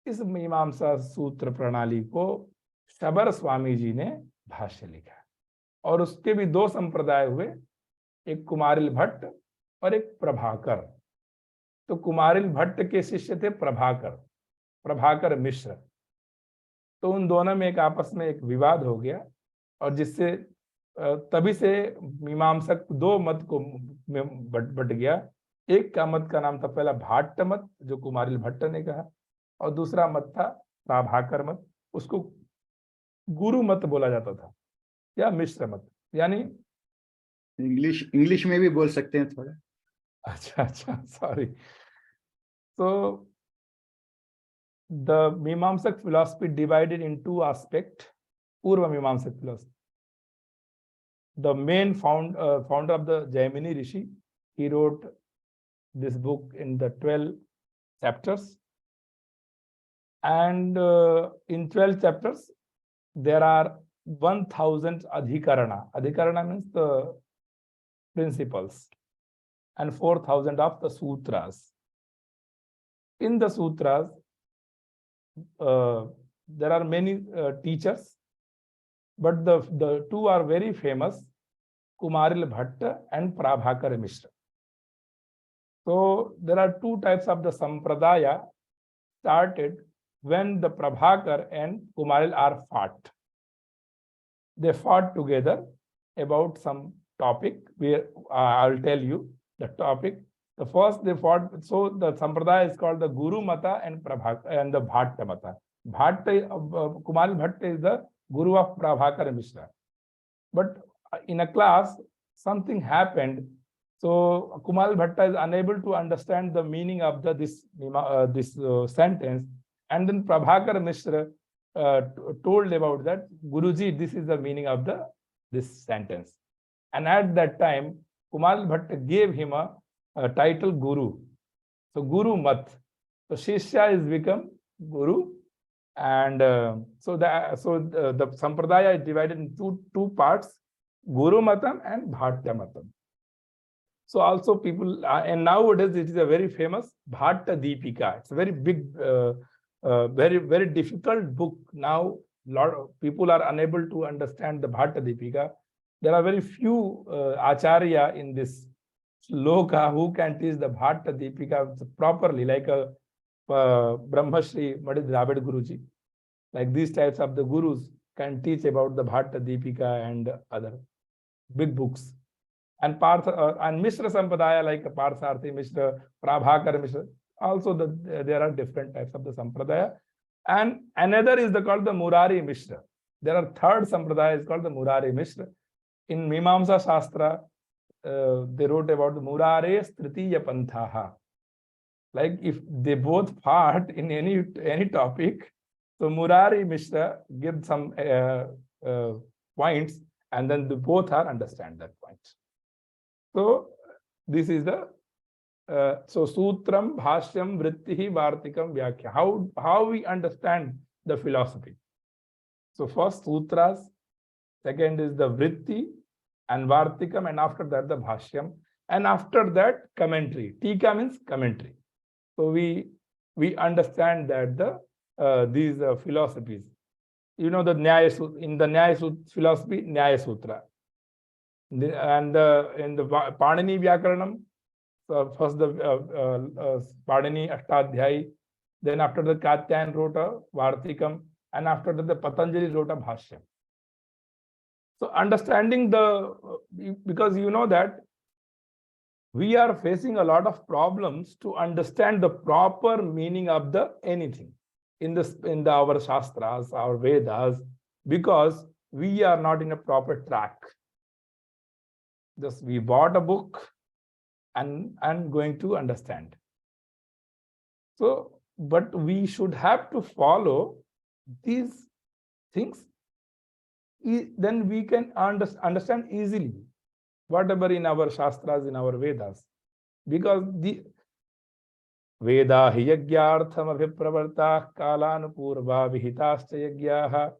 इस मीमांसा सूत्र प्रणाली को शबर स्वामी जी ने भाष्य लिखा, और उसके भी 2 संप्रदाय हुए, एक कुमारिल भट्ट और एक प्रभाकर। तो कुमारिल भट्ट के शिष्य थे प्रभाकर मिश्र। तो उन दोनों में एक आपस में एक विवाद हो गया, और जिससे तभी से मीमांसक 2 मत को बट गया। एक का मत का नाम था पहला भाट्ट मत, जो कुमारिल भट्ट ने कहा, और दूसरा मत था प्रभाकर मत, उसको गुरु मत बोला जाता था, या मिश्र मत। यानी इंग्लिश में भी बोल सकते हैं थोड़ा. अच्छा, sorry. So the Mimamsa philosophy divided in two aspects. Purva Mimamsa philosophy. The main founder of the Jaimini Rishi, he wrote this book in the 12 chapters. And in 12 chapters, there are 1000 adhikarana. Adhikarana means the principles, and 4000 of the sutras. In the sutras, there are many teachers, but the two are very famous, Kumaril Bhatta and Prabhakar Mishra. So there are two types of the sampradaya started when the Prabhakar and Kumaril are fought. They fought together about some topic where I'll tell you the topic. The first they fought, so the sampradaya is called the Guru Mata and Prabhakar and the Bhatta Mata. Bhatta, Kumaril Bhatta is the Guru of Prabhakar Mishra. But in a class, something happened. So Kumaril Bhatta is unable to understand the meaning of this sentence. And then Prabhakar Mishra told about that, Guruji, this is the meaning of this sentence. And at that time, Kumaril Bhatta gave him a title Guru. So Guru Mat. So Shishya is become Guru. And so the Sampradaya is divided into two parts, Guru Matam and Bhatta Matam. So also people, and nowadays it is a very famous Bhatta Deepika. It's a very big, very difficult book. Now, a lot of people are unable to understand the Bhatta Deepika. There are very few Acharya in this Loka who can teach the Bhatta Deepika properly, like Brahmashri Madhya Dravid Guruji. Like these types of the gurus can teach about the Bhatta Deepika and other big books. And Mishra Sampradaya, like Parsarthi Mishra, Prabhakar Mishra, also there are different types of the Sampradaya. And another is called the Murari Mishra. There are third Sampradaya is called the Murari Mishra. In Mimamsa Shastra, they wrote about the Murare's Tritiya Panthaha. Like if they both fought in any topic, so Murari Mishra gives some points, and then both are understand that point. So this is the so Sutram, Bhashyam, Vrittihi, Vartikam, Vyakhya. How we understand the philosophy. So first Sutras, second is the Vritti and Vartikam, and after that the Bhashyam, and after that commentary. Tika means commentary. So we understand that these philosophies. You know the Nyaya Sutra, in the Nyaya Sutra philosophy, Nyaya Sutra. And in the Panini Vyakaranam, so first the Panini Ashtadhyayi, then after the Katyayan wrote a Vartikam, and after that the Patanjali wrote a Bhashyam. So understanding because you know that we are facing a lot of problems to understand the proper meaning of anything in our Shastras, our Vedas, because we are not in a proper track. Just we bought a book and going to understand. So, but we should have to follow these things. Then we can understand easily whatever in our Shastras, in our Vedas. Because the Veda hi yagyartham abhipravartah kalanupurva vihitascha yagyaha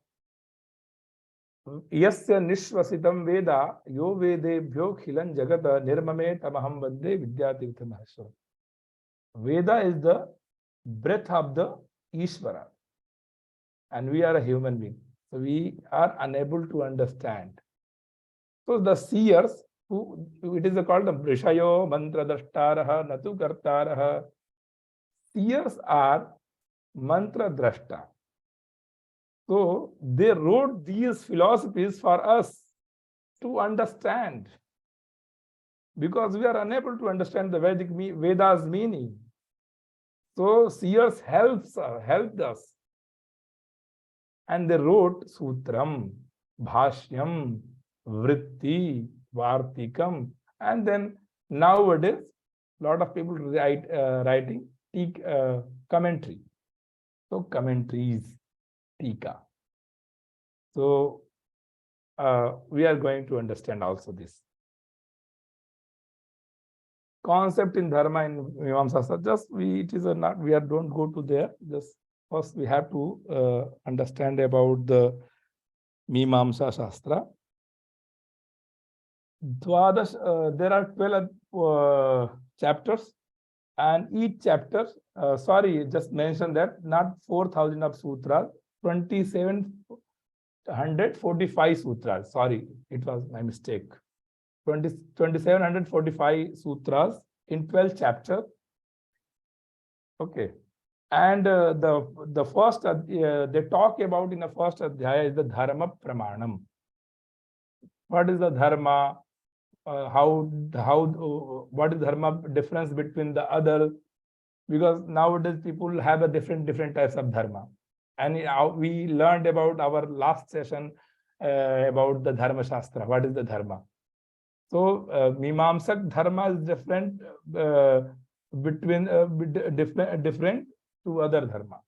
yasya nishvasitam Veda yo vedebhyo khilan jagata nirmame tamaham vande vidyatirtha maheshwara. Veda is the breath of the Ishvara, and we are a human being. So we are unable to understand. So the seers, it is called the Brishayo Mantra Drashtaraha Natu Kartaraha. Seers are Mantra Drashta. So they wrote these philosophies for us to understand, because we are unable to understand the Veda's meaning. So seers helped us. And they wrote Sutram, Bhashyam, Vritti, Vartikam, and then nowadays lot of people writing commentary. So commentaries, tika. So we are going to understand also this concept in dharma in Mimamsa. Just it is a not, we are don't go to there. Just first we have to understand about the Mimamsa Shastra. Dwadash, there are 12 chapters, and each chapter, sorry, just mention that not 4,000 of sutras, 2,745 sutras. Sorry, it was my mistake. 2,745 sutras in 12 chapters. Okay, and the first they talk about in the first adhyaya is the dharma pramanam. What is the dharma? What is dharma difference between the other? Because nowadays people have a different types of dharma, and we learned about our last session about the dharma shastra. What is the dharma? So Mimamsak dharma is different between different to other dharma.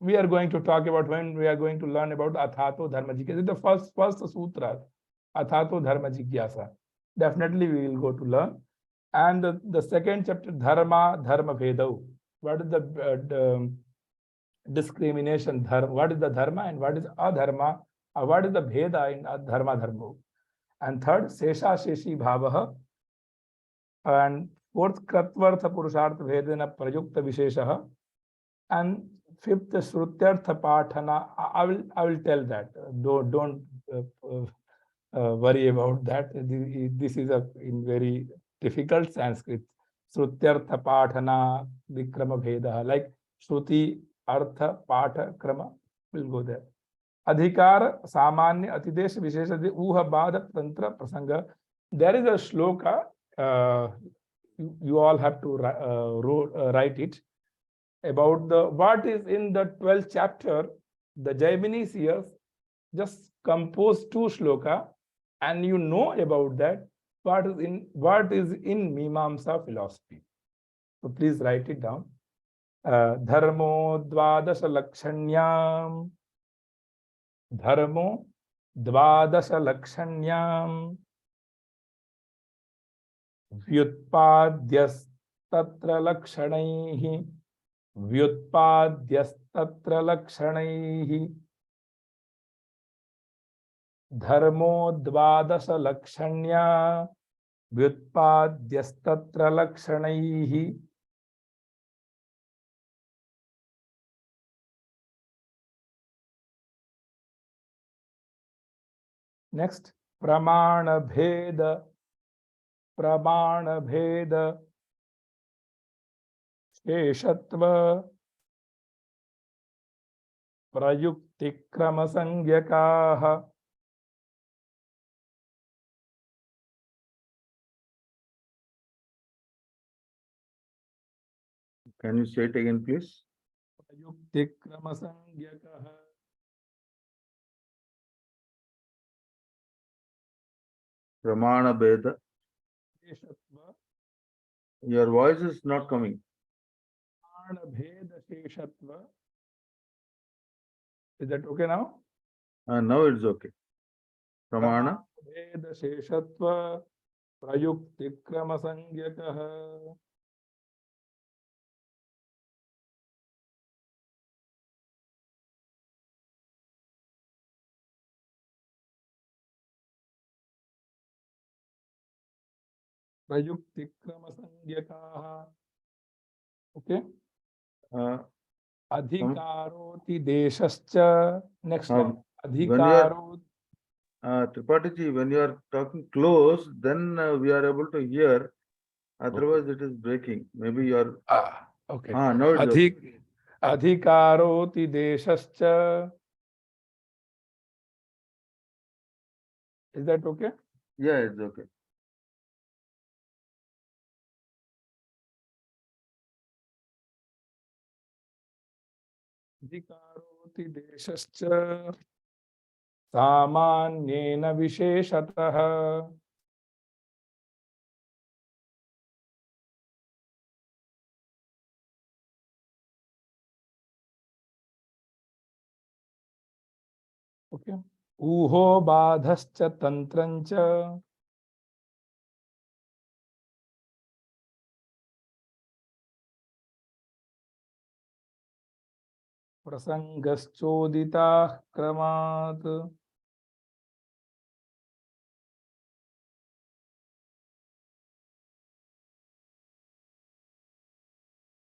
We are going to talk about when we are going to learn about Athato Dharma Jigyasa. The first sutra, Athato Dharma Jigyasa. Definitely we will go to learn. And the second chapter, Dharma Vedau. What is the discrimination? Dharma. What is the dharma and what is adharma? What is the Veda in dharma? And third, Sesha Sheshi Bhavaha. And fourth, Kratvartha Purushartha Vedana Prayukta Visheshaha. And fifth, Shrutyartha Pathana. I will tell that. Don't worry about that. This is in very difficult Sanskrit. Shrutyartha Pathana Vikrama Veda. Like Shruti, Artha, Patha, Krama. We'll go there. Adhikar Samanya Atidesh Vishesha Uha Bada Tantra Prasanga. There is a shloka. You all have to write it about the what is in the 12th chapter. The Jaiminis here just composed 2 shloka, and you know about that. What is in Mimamsa philosophy. So please write it down. Dharmo Dvadasha Lakshanyam. Dharmo Dvadasha Lakshanyam. Vyutpadyastatra Lakshanaihi. Vyutpadyastatra Lakshanaihi. Dharmo Dvadasha Lakshanya. Vyutpadyastatra Lakshanaihi. Next, Pramana Bheda. Pramana Bheda. Sheshatva. Prayuktikrama Sangyakaha. Can you say it again, please? Prayuktikrama Sangyakaha. Pramana Bheda. Sheshatva. Your voice is not coming. Pramana Bheda Sheshatva. Is that okay now? Now it's okay. Pramana. Veda Sheshatva Prayuktikrama Sangyakaha. Prayuktikrama Sangyakaha. Okay. Adhikaroti Deshascha. Next one. Adhikaro. Tripathi, when you are talking close, then we are able to hear. Otherwise, it is breaking. Maybe you are. Okay. Now it's okay. Adhikaroti Deshascha. Is that okay? Yeah, it's okay. Adhikaroti Deshascha Samanyena Visheshataha. Okay. Uho badhascha tantrancha prasangaschoditah kramat.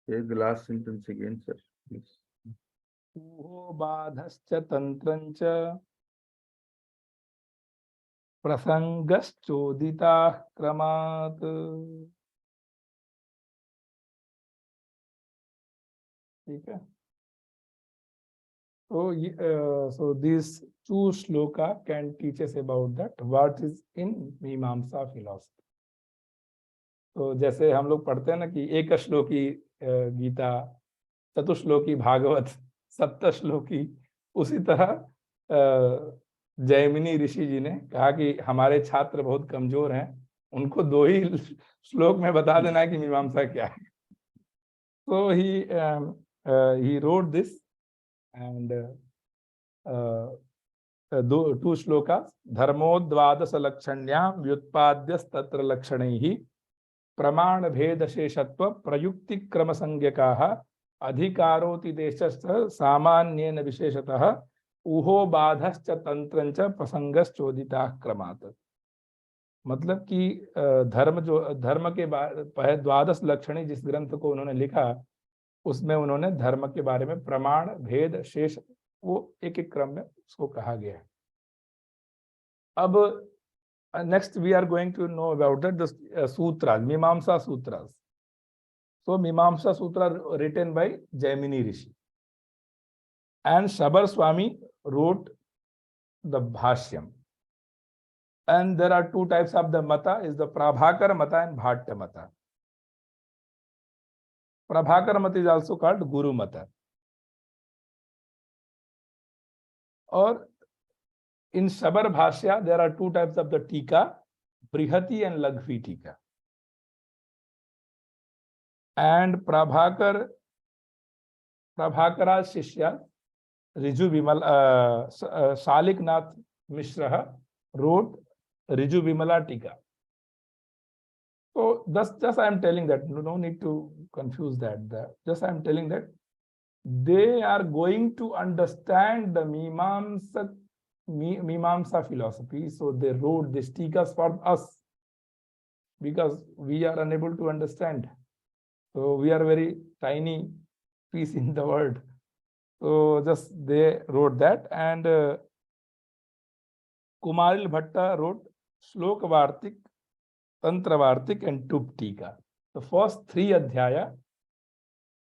Say the last sentence again, sir, please. Uho badhascha tantrancha prasangaschoditah kramat. Okay. So these two shloka can teach us about that what is in Mimamsa philosophy. तो जैसे हम लोग पढ़ते हैं ना कि एक श्लोकी गीता, चतुश्लोकी भागवत, सप्तश्लोकी, उसी तरह जैमिनी ऋषि जी ने कहा कि हमारे छात्र बहुत कमजोर हैं, उनको 2 ही श्लोक में बता देना है कि मीमांसा क्या है. So he wrote this and 2 shlokas. धर्मोद्वादश लक्षण्यां व्युत्पाद्यस्तत्र लक्षणैः प्रमाण भेद शेषत्व प्रयुक्ति क्रम संज्ञकाः अधिकारोति देशस्थ सामान्येन विशेषतः उहो बाधश्च तंत्रंच प्रसंगश्चोदिताः क्रमात्. मतलब कि धर्म के 12 लक्षणी जिस ग्रंथ को उन्होंने लिखा उसमें उन्होंने धर्म के बारे में प्रमाण भेद शेष वो एक क्रम में उसको कहा गया है. अब next we are going to know about the sutras, Mimamsa sutras. So Mimamsa sutra written by Jaimini Rishi, and Shabar Swami wrote the Bhashyam. And there are 2 types of the mata, is the Prabhakar mata and Bhatya mata. Prabhakar mata is also called Guru mata. Or in Shabar Bhashya, there are 2 types of the tika, Brihati and Laghvi tika. And Prabhakara's Shishya, Riju Vimal, Shaliknath Mishra wrote Riju Vimala tika. So just I am telling that, no need to confuse that. Just I am telling that they are going to understand the Mimamsa philosophy, so they wrote these tikas for us because we are unable to understand. So we are very tiny piece in the world. So just they wrote that, and Kumaril Bhatta wrote Shlok Vartik, Tantra Vartik and Tup Tika. The first 3 adhyaya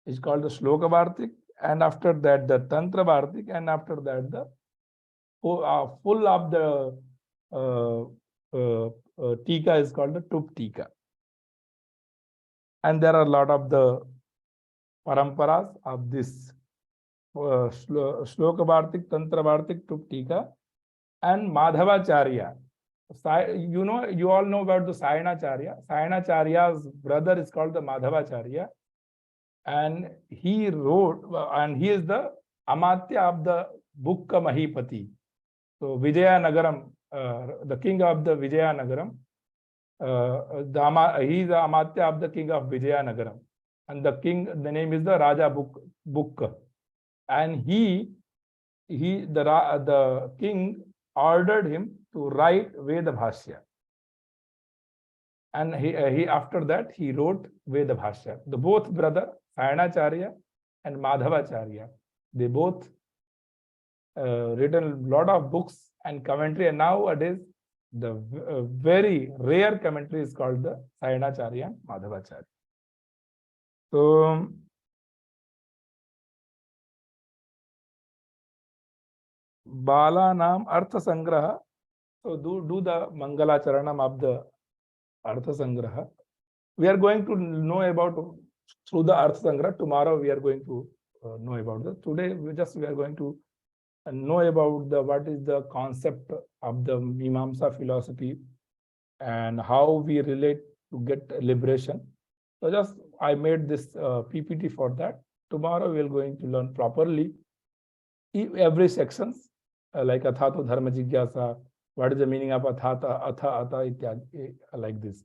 is called the Shloka Vartik, and after that the Tantra Vartik, and after that the full of the tika is called the Tup Tika. And there are a lot of the paramparas of this Shloka Vartik, Tantra Vartik, Tup Tika, and Madhavacharya. You all know about the Sayanacharya. Sayanacharya's brother is called the Madhavacharya, and he wrote, and he is the Amatya of the Bukka Mahipati. So Vijayanagaram, the king of the Vijayanagaram, he is the Amatya of the king of Vijayanagaram, and the name is the Raja Bukka, and the king ordered him to write Veda Bhashya, and he after that he wrote Veda Bhashya. The both brother Sayanacharya and Madhavacharya, they both written a lot of books and commentary, and nowadays the very rare commentary is called the Sayanacharya and Madhavacharya. So Bala Nam Artha Sangraha. So do the Mangala Charanam of the Artha Sangraha. We are going to know about through the Artha Sangraha. Tomorrow we are going to know about that. Today we are going to know about what is the concept of the Mimamsa philosophy and how we relate to get liberation. So just I made this PPT for that. Tomorrow we are going to learn properly every sections like athato dharma jigyasa, what is the meaning of athata, atha ityadi, like this.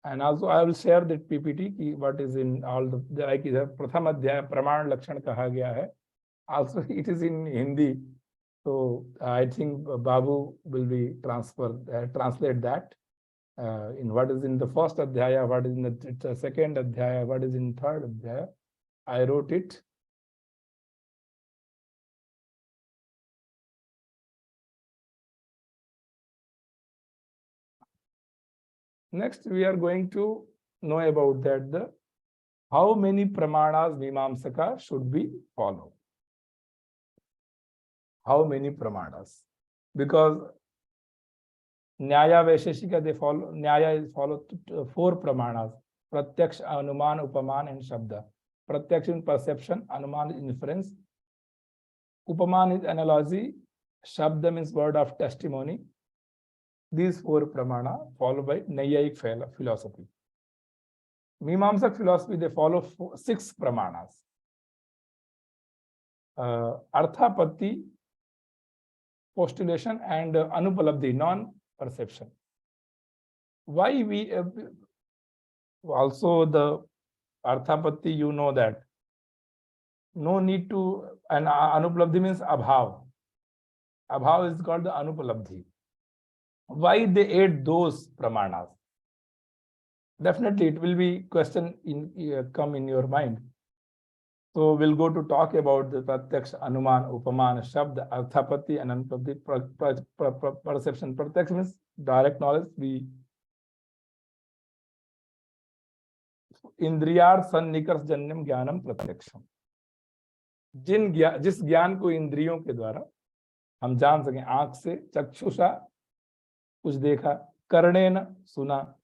And also I will share that PPT ki what is in all the, like pratham adhyay praman lakshan kaha gaya hai. Also it is in Hindi, so I think Babu will be translate that in what is in the first adhyaya, what is in the second adhyaya, what is in third adhyaya. I wrote it. Next, we are going to know about that how many pramanas Mimamsaka should be followed. How many pramanas? Because Nyaya Vaisheshika, they follow, Nyaya is followed 4 pramanas: Pratyaksha, Anuman, Upaman, and Shabda. Pratyaksha in perception, Anuman is inference, Upaman is analogy, Shabda means word of testimony. These 4 pramana followed by Naiyayic philosophy. Mimamsak philosophy, they follow 6 pramanas. Arthapatti, postulation, and Anupalabdhi, non-perception. Why we also the Arthapatti, you know that no need to, and Anupalabdhi means abhav. Abhav is called the Anupalabdhi. Why they add those pramanas? Definitely it will be question come in your mind. So we'll go to talk about the Pratyaksha, Anuman, Upaman, Shabda, Arthapatti, and Anupalabdhi. Perception. Pratyaksha means direct knowledge. Indriyar sannikars janyam jnanam pratyaksham. जिस ज्ञान को इंद्रियों के द्वारा हम जान सकें, आंख से, चक्षुषा कुछ देखा, कर्णेन सुना,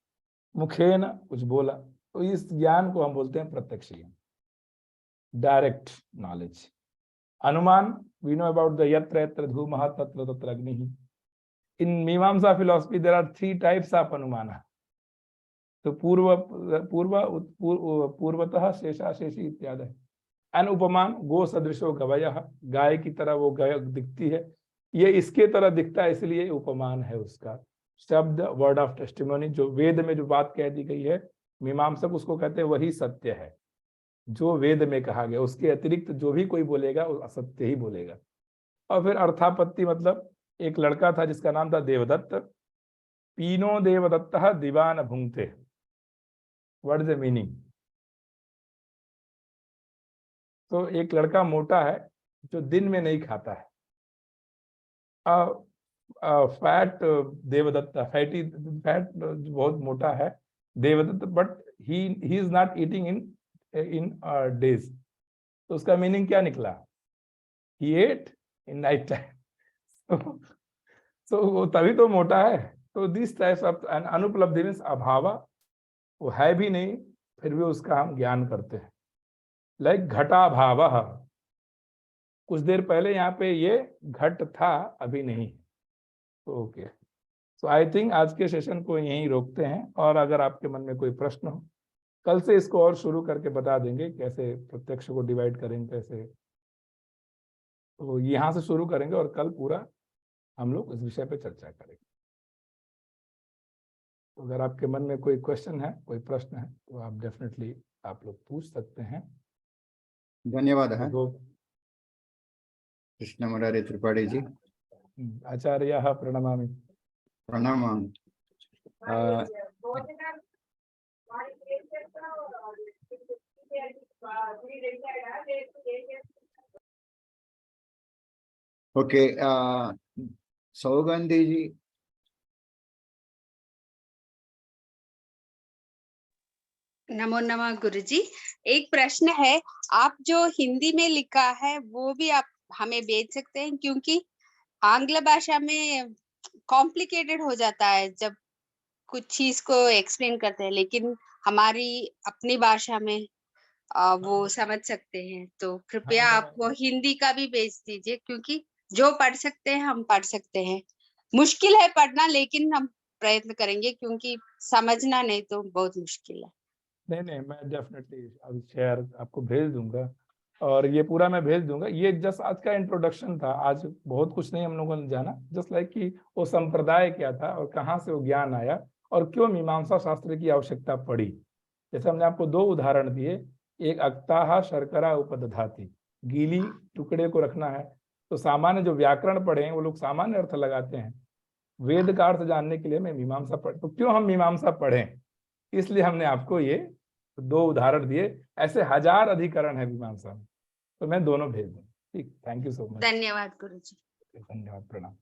मुखेन कुछ बोला, तो इस ज्ञान को हम बोलते हैं प्रत्यक्ष ज्ञान, डायरेक्ट नॉलेज. अनुमान, we know about the yatra yatra dhumah tatra tatra agnihi. In Mimamsa philosophy there are 3 types of anumana. So purvatah shesha sheshi ityadi. And upaman, go sadrisho gavayah, गाय की तरह वो गाय दिखती है, ये इसके तरह दिखता है इसलिए उपमान है उसका. शब्द, वर्ड ऑफ टेस्टिमोनी, जो वेद में जो बात कह दी गई है, मीमांसक उसको कहते हैं वही सत्य है, जो वेद में कहा गया. उसके अतिरिक्त जो भी कोई बोलेगा वो असत्य ही बोलेगा. और फिर अर्थापत्ति, मतलब एक लड़का था जिसका नाम था देवदत्त. पीनो देवदत्तः दिवान भुंक्ते. What is the meaning? तो एक लड़का मोटा है जो दिन में नहीं खाता है. फैट देवदत्त, फैट बहुत मोटा है Devdatta, but he is not eating in days. तो उसका मीनिंग क्या निकला? He ate in night time. So वो तभी तो मोटा है. तो दिस टाइप्स ऑफ अनुपलब्धि मीन्स अभाव, वो है भी नहीं फिर भी उसका हम ज्ञान करते हैं. लाइक घटा भाव, कुछ देर पहले यहाँ पे ये घट था, अभी नहीं. ओके, सो आई थिंक आज के सेशन को यहीं रोकते हैं. और अगर आपके मन में कोई प्रश्न हो, कल से इसको और शुरू करके बता देंगे कैसे प्रत्यक्ष को डिवाइड करेंगे, कैसे. तो यहाँ से शुरू करेंगे और कल पूरा हम लोग इस विषय पे चर्चा करेंगे. तो अगर आपके मन में कोई क्वेश्चन है, कोई प्रश्न है, तो आप डेफिनेटली आप लोग पूछ सकते हैं. धन्यवाद है कृष्ण मुरारी त्रिपाठी जी. आचार्याः प्रणमामि. प्रणाम. ओके, सौगंधी जी. नमो नमः गुरुजी. एक प्रश्न है, आप जो हिंदी में लिखा है वो भी आप हमें भेज सकते हैं, क्योंकि आंग्ल भाषा में कॉम्प्लिकेटेड हो जाता है जब कुछ चीज को एक्सप्लेन करते हैं, लेकिन हमारी अपनी भाषा में वो समझ सकते हैं. तो कृपया आप वो हिंदी का भी भेज दीजिए, क्योंकि जो पढ़ सकते हैं हम पढ़ सकते हैं. मुश्किल है पढ़ना, लेकिन हम प्रयत्न करेंगे, क्योंकि समझना नहीं तो बहुत मुश्किल है. नहीं मैं डेफिनेटली अब शेयर आपको भेज दूंगा, और ये पूरा मैं भेज दूंगा। ये जस्ट आज का इंट्रोडक्शन था, आज बहुत कुछ नहीं हम लोगों ने जाना, जस्ट लाइक कि वो संप्रदाय क्या था और कहाँ से वो ज्ञान आया और क्यों मीमांसा शास्त्र की आवश्यकता पड़ी। जैसे हमने आपको दो उदाहरण दिए, एक अक्ताहा शर्करा उपदधाति, गीली टुकड़े को रखना है, तो सामान्य जो व्याकरण पढ़े हैं वो लोग सामान्य अर्थ लगाते हैं। वेद का अर्थ जानने के लिए मैं मीमांसा पढ़, तो क्यों हम मीमांसा पढ़ें, इसलिए हमने आपको ये दो उदाहरण दिए। ऐसे हजार अधिकरण है मीमांसा में, तो मैं दोनों भेज दूँ। ठीक, थैंक यू सो मच। धन्यवाद गुरुजी। धन्यवाद, प्रणाम।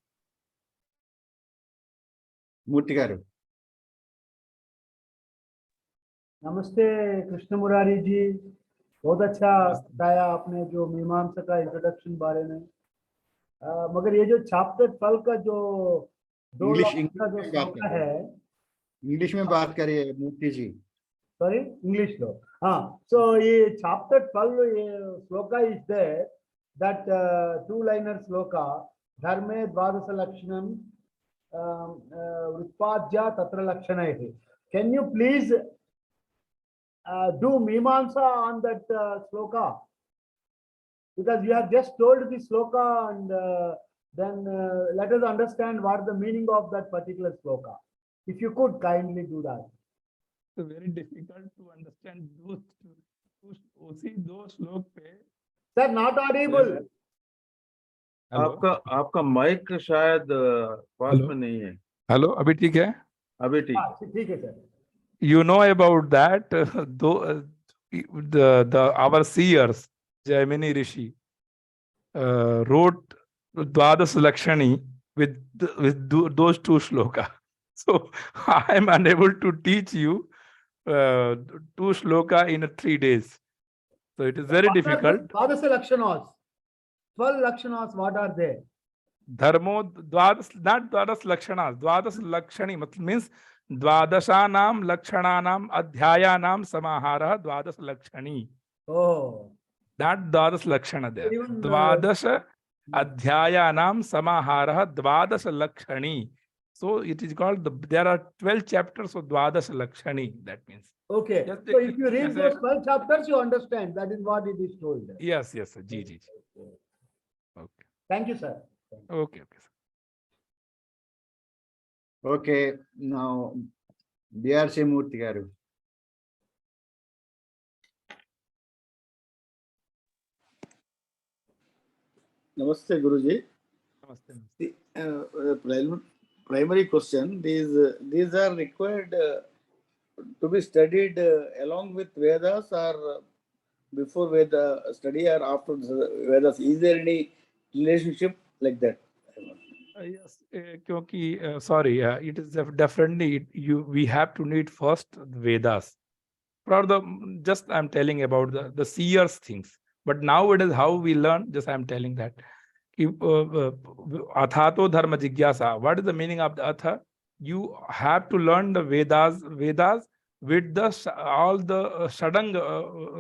मूर्ति गारू। नमस्ते कृष्ण मुरारी जी, बहुत अच्छा नमस्ते। बताया आपने जो मीमांसा का इंट्रोडक्शन बारे में। मगर ये जो चैप्टर 12 का जो 2 इंग्लिश लाख का जो में बात श्लोक है, करिए, इंग्लिश में बात करिए मूर्ति जी। सॉरी इंग्लिश लो, हाँ। सो ये चैप्टर 12 ये shloka is there, that 2-liner shloka, धर्मे द्वादश लक्षणम उत्पाद्य तत्र लक्षणैः। Can you please do Mimamsa on that sloka, because you have just told the sloka, and then let us understand what the meaning of that particular sloka. If you could kindly do that. It's very difficult to understand उसी दो श्लोक पे। Sir, not audible. आपका mic शायद पास में नहीं है। Hello, अभी ठीक है? अभी ठीक। हाँ, ठीक है sir. You know about that, our seers, Jaimini Rishi, wrote Dvadas Lakshani with those two shloka. So I am unable to teach you 2 shloka in 3 days. So it is very difficult. Dvadasa Lakshanas, 12 Lakshanas, what are they? Dharmo Dvadas, not Dvadas Lakshanas, Dvadas Lakshani means द्वादशानाम लक्षणानाम अध्यायानाम समाहारः द्वादश लक्षणी। Oh, that द्वादश लक्षण there. even द्वादश अध्यायानाम समाहारः द्वादश लक्षणी. So it is called there are 12 chapters of द्वादश लक्षणी. That means. okay. Just So if you read those 12 chapters, you understand that is what it is told. Yes, sir. Ji. Okay. Thank you, sir. Okay, sir. Okay, now BRC Murthy garu. Namaste, Guruji. Namaste. The primary question, these are required to be studied along with Vedas, or before Veda study, or after Vedas. Is there any relationship like that? Yes, क्योंकि sorry, it is definitely we have to need first the Vedas. For the just I'm telling about the seers things, but nowadays how we learn, just I'm telling that. Athato dharma jigyasa. What is the meaning of the atha? You have to learn the Vedas with all the Shadang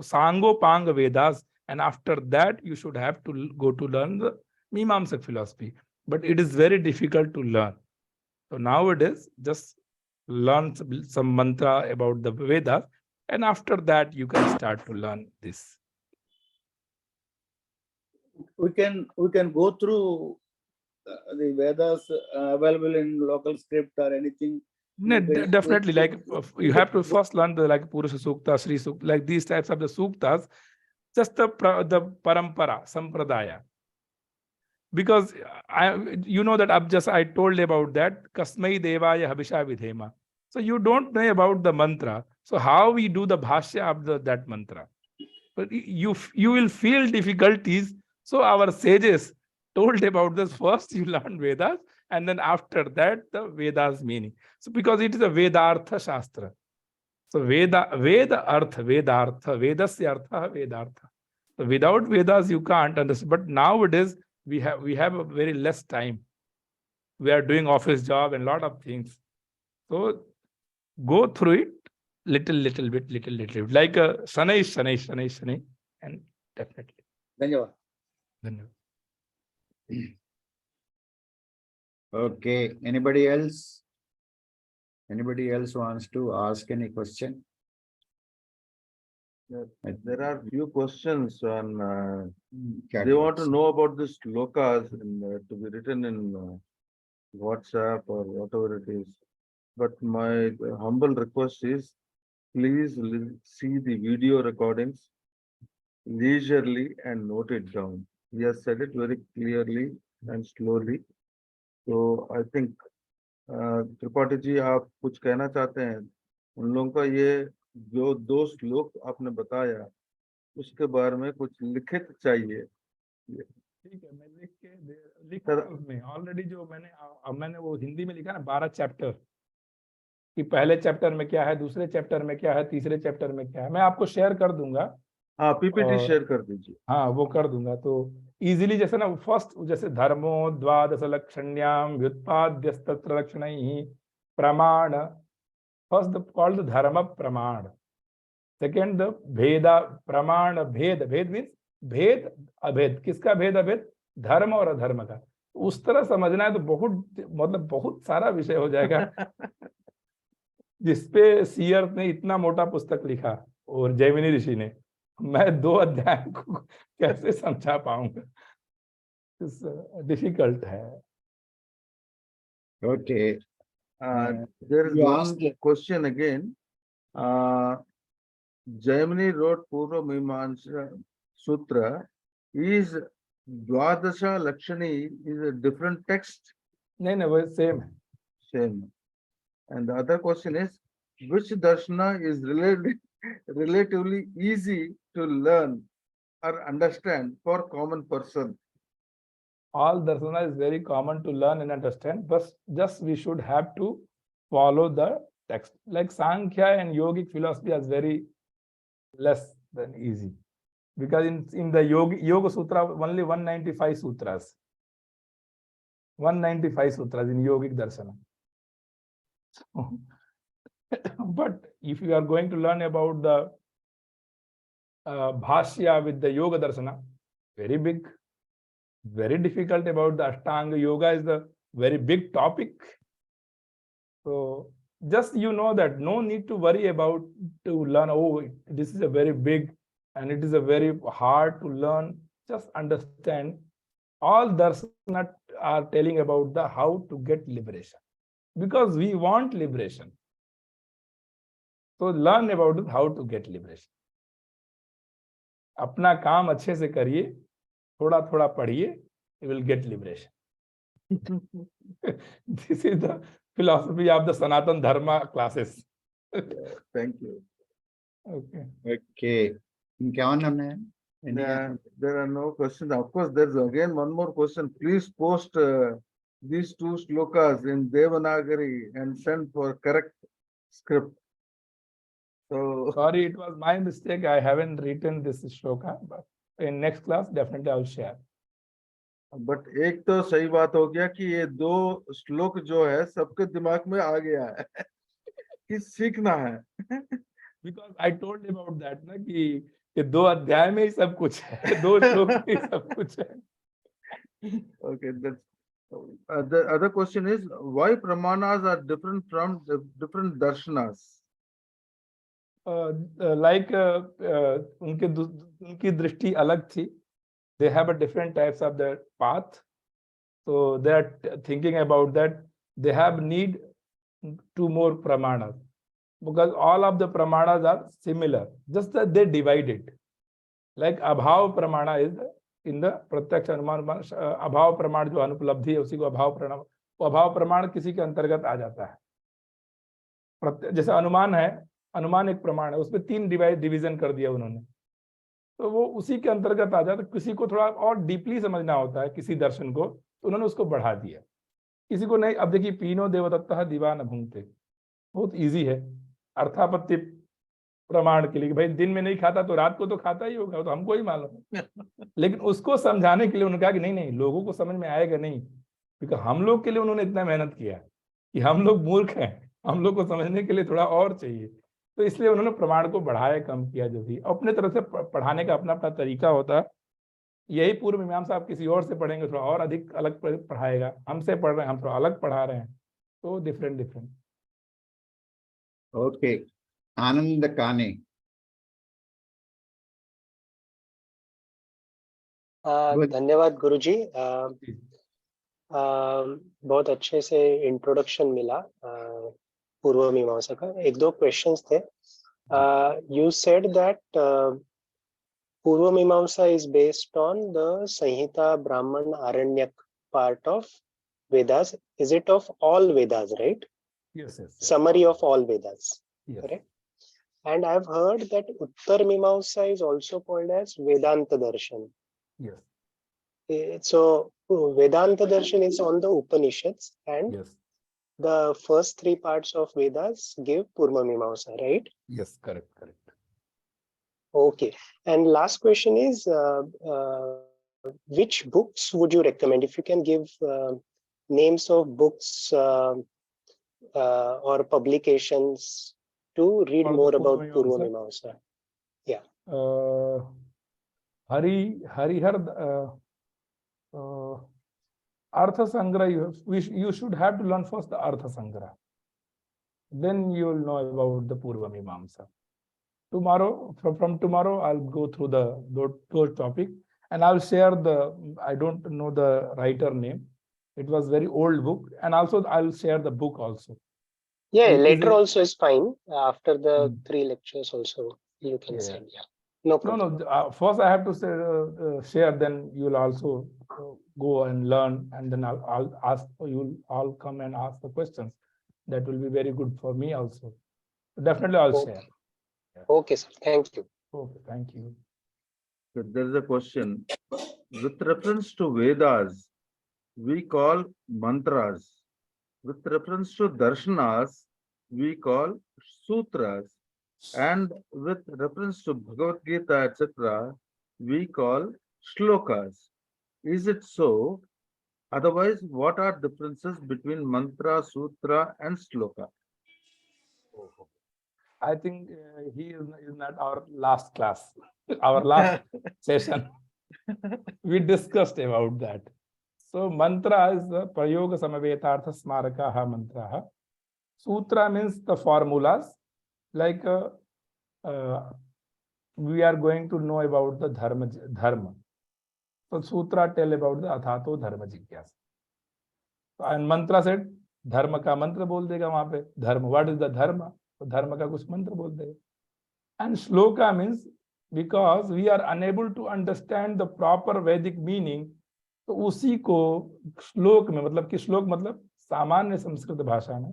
Sangopanga Vedas, and after that you should have to go to learn the Mimamsa philosophy. But it is very difficult to learn. So nowadays, just learn some mantra about the Vedas, and after that you can start to learn this. We can go through the Vedas available in local script or anything. No, definitely, like you have to first learn the like Purusha Sukta, Sri Sukta, like these types of the Suktas, just the parampara, sampradaya. Because you know that I told about that Kasmai Devaya Habisha Vidhema. So you don't know about the mantra. So how we do the bhashya of that mantra? But you will feel difficulties. So our sages told about this. First you learn Vedas, and then after that the Vedas meaning. So because it is a Vedartha Shastra. So Veda Artha, Vedartha, Vedasya Artha, Vedartha. So without Vedas you can't understand. But nowadays we have a very less time. We are doing office job and lot of things. So go through it little bit, like a Shanai, and definitely. Dhanyavad. Okay, anybody else? Anybody else wants to ask any question? There are few questions on, they want to categories. know about this slokas to be written in WhatsApp or whatever it is. But my humble request is, please see the video recordings leisurely and note it down. He has said it very clearly and slowly. So I think Tripathi ji आप कुछ कहना चाहते हैं? उन लोगों का ये जो 2 श्लोक आपने बताया उसके बारे में कुछ लिखित चाहिए। ठीक है, मैं लिख रहा हूं उसमें ऑलरेडी जो मैंने वो हिंदी में लिखा ना 12 चैप्टर कि पहले चैप्टर में क्या है, दूसरे चैप्टर में क्या है, तीसरे चैप्टर में क्या है, मैं आपको शेयर कर दूंगा। हाँ, पीपीटी और- शेयर कर दीजिए। हाँ वो कर दूंगा, तो इजीली जैसे ना फर्स्ट जैसे धर्मो द्वादश लक्षण्याम व्युत्पाद्यस्तत्र लक्षणैः प्रमाण, फर्स्ट कॉल्ड धर्म प्रमाण, सेकेंड भेदा प्रमाण भेद, भेद मीन्स भेद अभेद, किसका भेद अभेद, धर्म और अधर्म का। उस तरह समझना है तो बहुत मतलब बहुत सारा विषय हो जाएगा जिसपे सीयर ने इतना मोटा पुस्तक लिखा और जैमिनी ऋषि ने, मैं 2 अध्याय को कैसे समझा पाऊंगा, डिफिकल्ट है। Okay. There is You one asked- question again. Jaimini wrote Purva Mimamsa Sutra. Is Dwadasha Lakshani is a different text? नहीं वो सेम है। Same. And the other question is, which darshana is relatively easy to learn or understand for common person? All darsana is very common to learn and understand, but just we should have to follow the text. Like Sankhya and yogic philosophy is very less than easy, because in the yoga sutra only 195 sutras, 195 sutras in yogic darshana. But if you are going to learn about the bhashya with the yoga darshana, very big, very difficult. About the Ashtanga yoga is the very big topic. So just you know that no need to worry about to learn, oh this is a very big and it is a very hard to learn. Just understand all darshana are telling about the how to get liberation, because we want liberation. So learn about it, how to get liberation. अपना काम अच्छे से करिए, थोड़ा थोड़ा पढ़िए, you will get liberation. This is the philosophy of the Sanatan Dharma classes. Thank you. Okay. Okay. इंक्यावन है? There are no questions. Of course, there's again one more question. Please post these 2 shlokas in Devanagari and send for correct script. So, Sorry, it was my mistake. I haven't written this shloka, but in next class, definitely I will share. but एक तो सही बात हो गया कि ये 2 श्लोक जो है सबके दिमाग में आ गया है कि सीखना है। Because I told about that ना कि 2 अध्याय में ही सब कुछ है, 2 श्लोक में ही सब कुछ है। Okay, that's the other question is, why pramanas are different from the different darshanas? Like उनकी दृष्टि अलग थी. They have a different types of the path. So they are thinking about that. They have need 2 more pramanas, because all of the pramanas are similar, just that they divide it. Like abhav pramana is in the pratyaksh anuman, abhav praman जो अनुपलब्धि है उसी को अभाव प्रमाण, वो अभाव प्रमाण किसी के अंतर्गत आ जाता है। जैसे अनुमान है, अनुमान एक प्रमाण है, उसमें 3 डिवीजन कर दिया उन्होंने, तो वो उसी के अंतर्गत आ जाता है। किसी को थोड़ा और डीपली समझना होता है किसी दर्शन को, तो उन्होंने उसको बढ़ा दिया, किसी को नहीं। अब देखिए पीनो देवदत्तः दिवा न भुंक्ते, बहुत इजी है अर्थापत्ति प्रमाण के लिए कि भाई दिन में नहीं खाता तो रात को तो खाता ही होगा, तो हमको ही मालूम है। लेकिन उसको समझाने के लिए उन्होंने कहा कि नहीं नहीं, लोगों को समझ में आएगा नहीं, क्योंकि हम लोग के लिए उन्होंने इतना मेहनत किया कि हम लोग मूर्ख हैं, हम लोग को समझने के लिए थोड़ा और चाहिए, तो इसलिए उन्होंने प्रमाण को बढ़ाया, कम किया, जो भी अपने तरफ से पढ़ाने का अपना अपना तरीका होता है। यही पूर्व मीमांसा आप किसी और से पढ़ेंगे थोड़ा और अधिक अलग पढ़ाएगा, हमसे पढ़ रहे हैं हम थोड़ा अलग पढ़ा रहे हैं, तो डिफरेंट। Okay. आनंद काने Good. धन्यवाद गुरुजी। बहुत अच्छे से इंट्रोडक्शन मिला पूर्व मीमांसा का। एक दो क्वेश्चंस थे। You said that Purva Mimamsa is based on the Samhita Brahmana Aranyaka part of Vedas. Is it of all Vedas, right? Yes, yes, yes. Summary of all Vedas, Yes. correct? And I've heard that Uttar Mimamsa is also called as Vedanta Darshan. Yes, So Vedanta Darshan is on the Upanishads, and yes, the first three parts of Vedas give Purva Mimamsa, right? yes, correct, correct. Okay. And last question is, which books would you recommend? If you can give names of books or publications to read For the more Purva about Purva Mimamsa? Mimamsa. Harihar Artha Sangra, you should have to learn first the Artha Sangra. Then you will know about the Purva Mimamsa. Tomorrow, from tomorrow, I'll go through those topic, and I'll share I don't know the writer name. It was very old book, and also I'll share the book also. Yeah, Is later it- also is fine. After the Hmm. 3 lectures also you can Yeah. send. Yeah, no No, problem. no. First, I have to say, share. Then you'll also go and learn, and then I'll ask. You'll all come and ask the questions. That will be very good for me also. Definitely, I'll Okay. share. Okay, sir. Thank you. Okay, thank you. There is a question. With reference to Vedas, we call mantras. With reference to darshanas, we call sutras. And with reference to Bhagavad Gita, etc., we call shlokas. Is it so? Otherwise, what are differences between mantra, sutra, and shloka? I think he is not our last class, our last session. We discussed about that. So mantra is the prayoga samavetartha smarakaha mantraha. Sutra means the formulas, like we are going to know about the dharma. So sutra tell about the athato dharma jigyasa. And mantra said धर्म का मंत्र बोल देगा वहां पे, धर्म, what is the धर्म, तो धर्म का कुछ मंत्र बोल देगा. And shloka means because we are unable to understand the proper वैदिक मीनिंग, तो उसी को श्लोक में, मतलब कि श्लोक मतलब सामान्य संस्कृत भाषा में,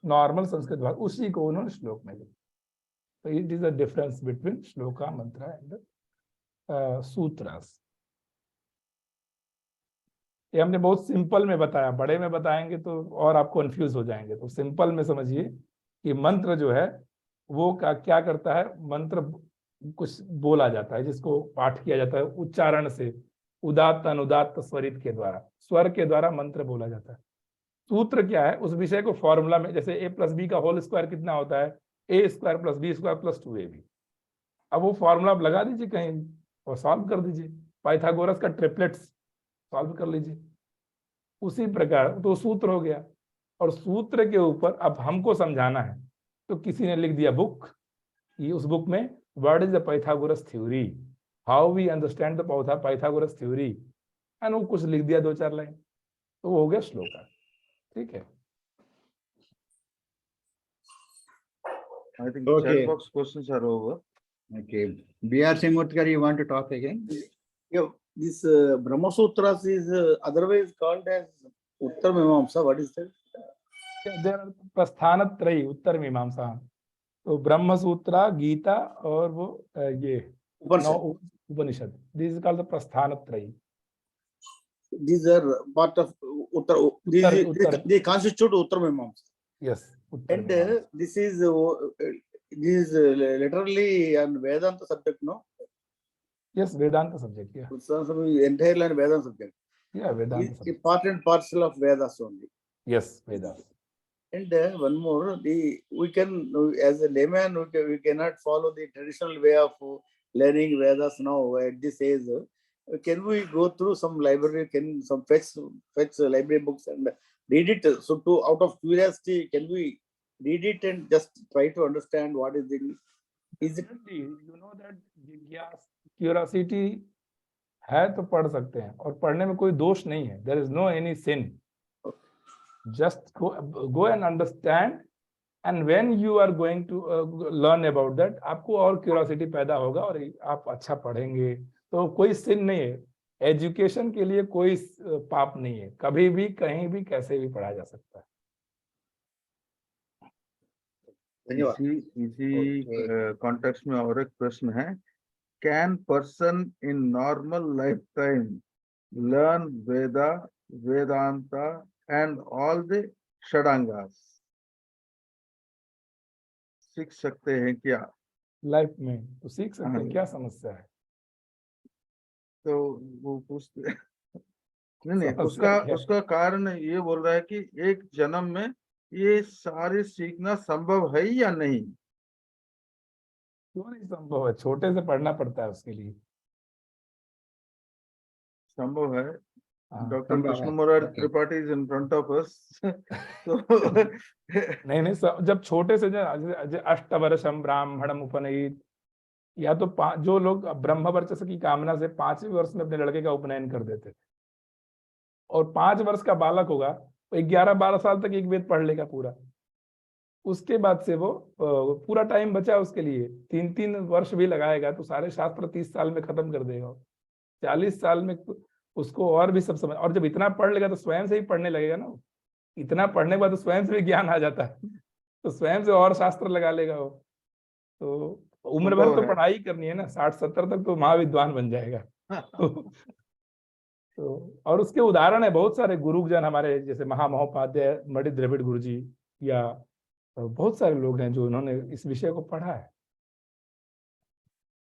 नॉर्मल संस्कृत भाषा, उसी को उन्होंने श्लोक में लिखा. तो it is the difference between shloka मंत्र एंड सूत्रास. ये हमने बहुत सिंपल में बताया, बड़े में बताएंगे तो और आप कंफ्यूज हो जाएंगे. तो सिंपल में समझिए कि मंत्र जो है वो क्या करता है, मंत्र कुछ बोला जाता है जिसको पाठ किया जाता है उच्चारण से, उदात्त अनुदात्त स्वरित के द्वारा, स्वर के द्वारा मंत्र बोला जाता है. सूत्र क्या है, उस विषय को फॉर्मूला में, जैसे a + b का होल स्क्वायर कितना होता है, a² + b² + 2ab. अब वो फॉर्मूला आप लगा दीजिए कहीं और सॉल्व कर दीजिए. पाइथागोरस का ट्रिपलेट्स सॉल्व कर लीजिए. उसी प्रकार तो सूत्र हो गया. और सूत्र के ऊपर अब हमको समझाना है, तो किसी ने लिख दिया बुक, ये उस बुक में what is the Pythagoras theory, how we understand the Pythagoras theory, and वो कुछ लिख दिया 2-4 लाइन, तो वो हो गया श्लोका. ठीक है. I think Okay. chat box questions are over. Okay. B.R. Singhutkar, you want to talk again? Yeah, this Brahma Sutras is otherwise called as Uttar Mimamsa. What is that? There are Prasthanatrayi Uttara Mimamsa. तो ब्रह्म सूत्र, गीता और वो ये Upanishad, this is called the Prasthanatrayi. These are part of Uttar. They constitute Uttar Mimamsa. Yes. And this is literally an Vedanta subject, no? Yes, Vedanta subject. Yeah. Entirely an Vedanta subject. Yeah, Vedanta It's subject. part and parcel of Vedas only. Yes, Vedas. And one more, we can, as a layman, we cannot follow the traditional way of learning Vedas now at this age. Can we go through some library, fetch library books and read it? So out of curiosity, can we read it and just try to understand what is it? Is it? You know that curiosity है तो पढ़ सकते हैं, और पढ़ने में कोई दोष नहीं है. There is no any sin. Just go and understand, and when you are going to learn about that, आपको और क्यूरियोसिटी पैदा होगा और आप अच्छा पढ़ेंगे. तो कोई सिन नहीं है. एजुकेशन के लिए कोई पाप नहीं है. कभी भी, कहीं भी, कैसे भी पढ़ा जा सकता है. धन्यवाद. इसी कॉन्टेक्स्ट में और एक प्रश्न है, can person in normal life time learn Veda, Vedanta and all the Shadangas? सीख सकते हैं क्या लाइफ में तो सीख सकते हैं. क्या समस्या है? तो वो पूछते नहीं, समस्या क्या है? उसका कारण ये बोल रहा है कि एक जन्म में ये सारे सीखना संभव है या नहीं? क्यों नहीं संभव है? छोटे से पढ़ना पड़ता है उसके लिए. संभव है. हाँ. डॉक्टर संभव कृष्ण है. Murari Okay. Tripathi is in front of us. तो नहीं, जब छोटे से अष्टवर्षम ब्राह्मणम उपनयित, या तो जो लोग ब्रह्म वर्चस्व की कामना से 5वें वर्ष में अपने लड़के का उपनयन कर देते थे, और 5 वर्ष का बालक होगा वो 11-12 साल तक एक वेद पढ़ लेगा पूरा. उसके बाद से वो पूरा टाइम बचा उसके लिए, 3-3 वर्ष भी लगाएगा तो सारे शास्त्र 30 साल में खत्म कर देगा. 40 साल में उसको और भी सब समझ, और जब इतना पढ़ लेगा तो स्वयं से ही पढ़ने लगेगा ना. इतना पढ़ने के बाद तो स्वयं से भी ज्ञान आ जाता है, तो स्वयं से और शास्त्र लगा लेगा वो. तो उम्र भर तो पढ़ाई करनी है ना, 60-70 तक तो महाविद्वान बन जाएगा. तो और उसके उदाहरण है बहुत सारे. गुरुजन हमारे जैसे महामहोपाध्याय मणि द्रविड़ गुरु जी, या बहुत सारे लोग हैं जो उन्होंने इस विषय को पढ़ा है.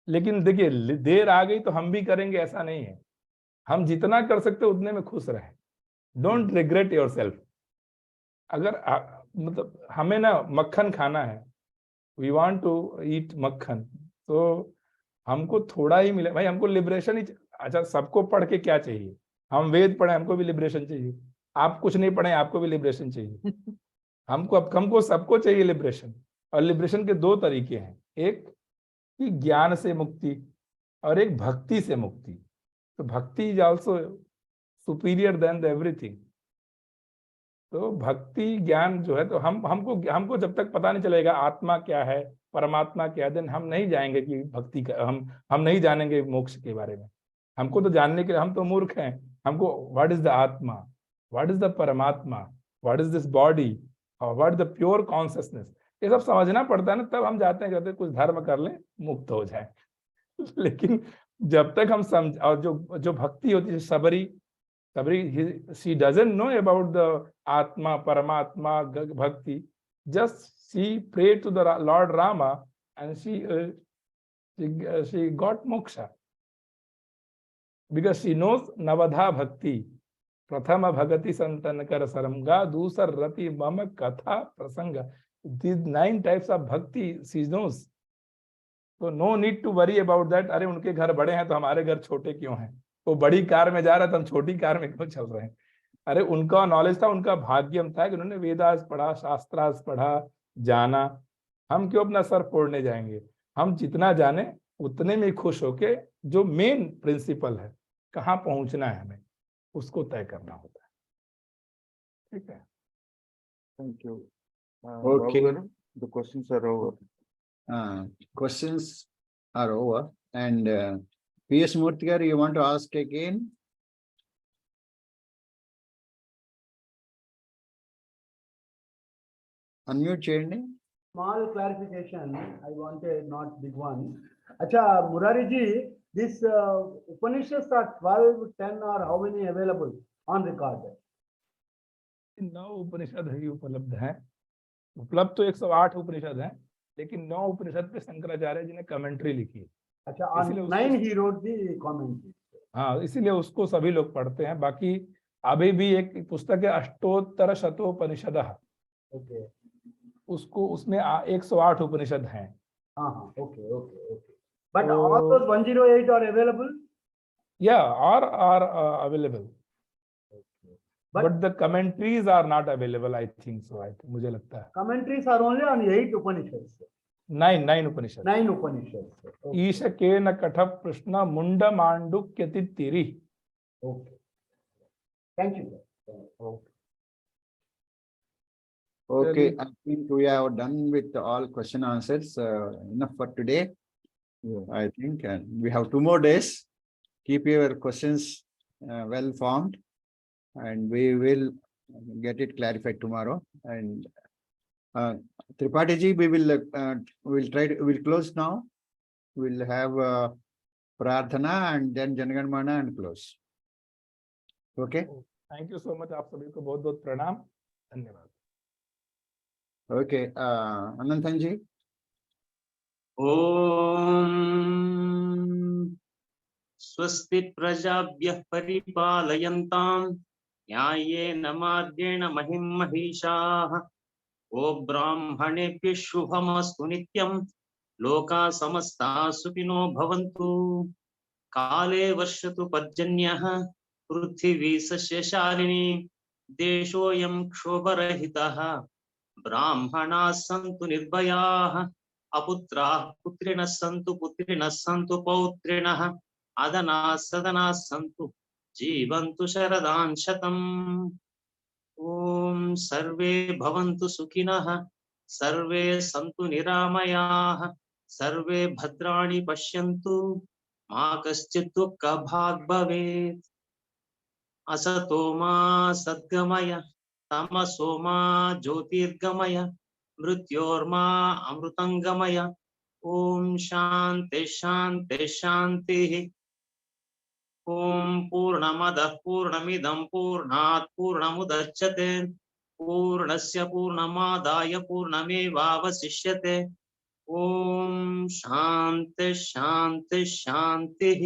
लेकिन देखिए, देर आ गई तो हम भी करेंगे ऐसा नहीं है. हम जितना कर सकते उतने में खुश रहें. Don't regret yourself. अगर मतलब हमें ना मक्खन खाना है, वी वांट टू ईट मक्खन, तो हमको थोड़ा ही मिले भाई, हमको लिबरेशन ही. अच्छा, सबको पढ़ के क्या चाहिए? हम वेद पढ़े, हमको भी लिबरेशन चाहिए. आप कुछ नहीं पढ़े, आपको भी लिबरेशन चाहिए. हमको सबको चाहिए लिबरेशन. और लिबरेशन के 2 तरीके हैं, एक कि ज्ञान से मुक्ति और एक भक्ति से मुक्ति. तो bhakti is also superior than the everything. तो भक्ति ज्ञान जो है, तो हमको जब तक पता नहीं चलेगा आत्मा क्या है, परमात्मा क्या है, देन हम नहीं जाएंगे कि भक्ति का, हम नहीं जानेंगे मोक्ष के बारे में. हमको तो जानने के लिए, हम तो मूर्ख हैं. हमको व्हाट इज द आत्मा, व्हाट इज द परमात्मा, व्हाट इज दिस बॉडी, और what is the pure consciousness, ये सब समझना पड़ता है ना. तब हम जाते हैं, कहते हैं कुछ धर्म कर लें, मुक्त हो जाए. लेकिन जब तक हम समझ, और जो भक्ति होती है, सबरी, she doesn't know about the Atma, Paramatma, Bhakti. Just she prayed to the Lord Rama and she got moksha. Because she knows Navadha Bhakti. Prathama Bhagati Santankar Saramga, Dusar Rati Mama Katha Prasanga. These 9 types of bhakti she knows. So no need to worry about that. अरे उनके घर बड़े हैं तो हमारे घर छोटे क्यों हैं? वो बड़ी कार में जा रहा था, हम छोटी कार में क्यों चल रहे हैं? अरे उनका नॉलेज था, उनका भाग्यम था कि उन्होंने वेदास पढ़ा, शास्त्रास पढ़ा, जाना. हम क्यों अपना सर फोड़ने जाएंगे? हम जितना जाने उतने में खुश होके, जो मेन प्रिंसिपल है, कहाँ पहुंचना है हमें, उसको तय करना होता है. ठीक है, thank you. Okay. The questions are over. Questions are over. And P.S. Murthyar, you want to ask again? Unmute చేయండి. Small clarification, I wanted, not big one. Acha, Murari ji, this Upanishads are 12, 10 or how many available on record? 9 उपनिषद ही उपलब्ध हैं. उपलब्ध तो 108 उपनिषद हैं, लेकिन 9 उपनिषद पे शंकराचार्य जी ने commentary लिखी है. अच्छा, on 9 he wrote the commentary. हाँ, इसीलिए उसको सभी लोग पढ़ते हैं. बाकी अभी भी एक पुस्तक है अष्टोत्तर शतोपनिषद. Okay. उसको, उसमें 108 उपनिषद हैं. Okay. But all those 108 are available? Yeah, are available. Okay. But the commentaries are not available, I think so. मुझे लगता है. Commentaries are only on 8 Upanishads. nine Upanishads. 9 Upanishads. Okay. Ishakena katha prashna munda mandukyatitiri. Okay. Thank you. Okay. Okay, I think we have done with all question answers. Enough for today. I think, and we have 2 more days. Keep your questions well formed, and we will get it clarified tomorrow. And Tripathi ji, we will we'll close now. We'll have Prarthana and then Janaganmana and close. Okay. Thank you so much. आप सभी को बहुत बहुत प्रणाम. धन्यवाद. Okay. Ananthan ji. ॐ स्वस्ति प्रजाभ्यः परिपालयन्तां न्याय्येन मार्गेण महिं महिषाः ब्राह्मणेभ्यः शुभमस्तु नित्यं लोकाः समस्ताः सुखिनो भवन्तु काले वर्षतु पर्जन्यः पृथिवी सस्यशालिनी देशोऽयं क्षोभरहितः ब्राह्मणाः सन्तु निर्भयाः अपुत्राः पुत्रिणः सन्तु पौत्रिणः अदनाः सदनाः सन्तु जीवन्तु शरदां शतम् ॐ सर्वे भवन्तु सुखिनः सर्वे सन्तु निरामयाः सर्वे भद्राणि पश्यन्तु मा कश्चित् दुःखभाग् भवेत् असतो मा सद्गमय तमसो मा ज्योतिर्गमय मृत्योर्मा अमृतंगमय ओम शांति शांति शांतिः ओम पूर्णमदः पूर्णमिदं पूर्णात् पूर्णमुदच्यते पूर्णस्य पूर्णमादाय पूर्णमेवावशिष्यते ओम शांति शांति शांतिः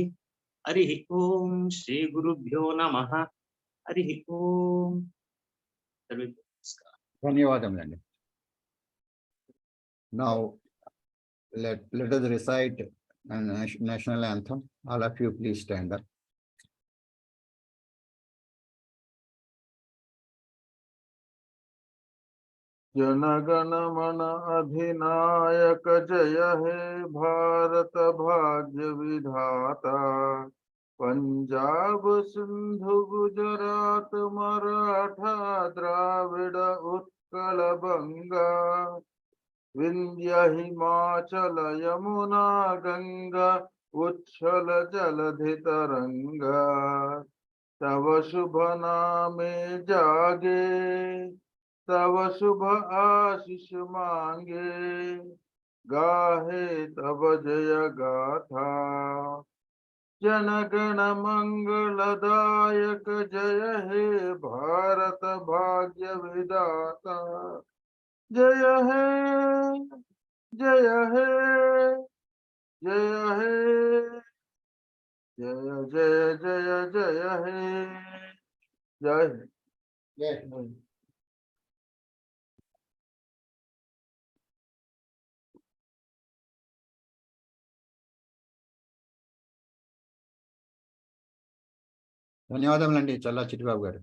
हरिः ओम श्री गुरुभ्यो नमः हरिः ओम सर्वे नमस्कार. Dhanyavadam. Now, let us recite a national anthem. All of you, please stand up. जनगण मन अधिनायक जय हे भारत भाग्य विधाता पंजाब सिंधु गुजरात मराठा द्राविड़ उत्कल बंगा विंध्य हिमाचल यमुना गंगा उच्छल जलधि तरंगा तव शुभ नामे जागे तव शुभ आशीष मांगे गाहे तब जय गाथा जनगण मंगलदायक जय हे भारत भाग्य विधाता जय हे जय हे जय हे जय जय जय जय हे जय Yes. ధన్యవాదములండి చల్లా చిట్టిబాబు గారు.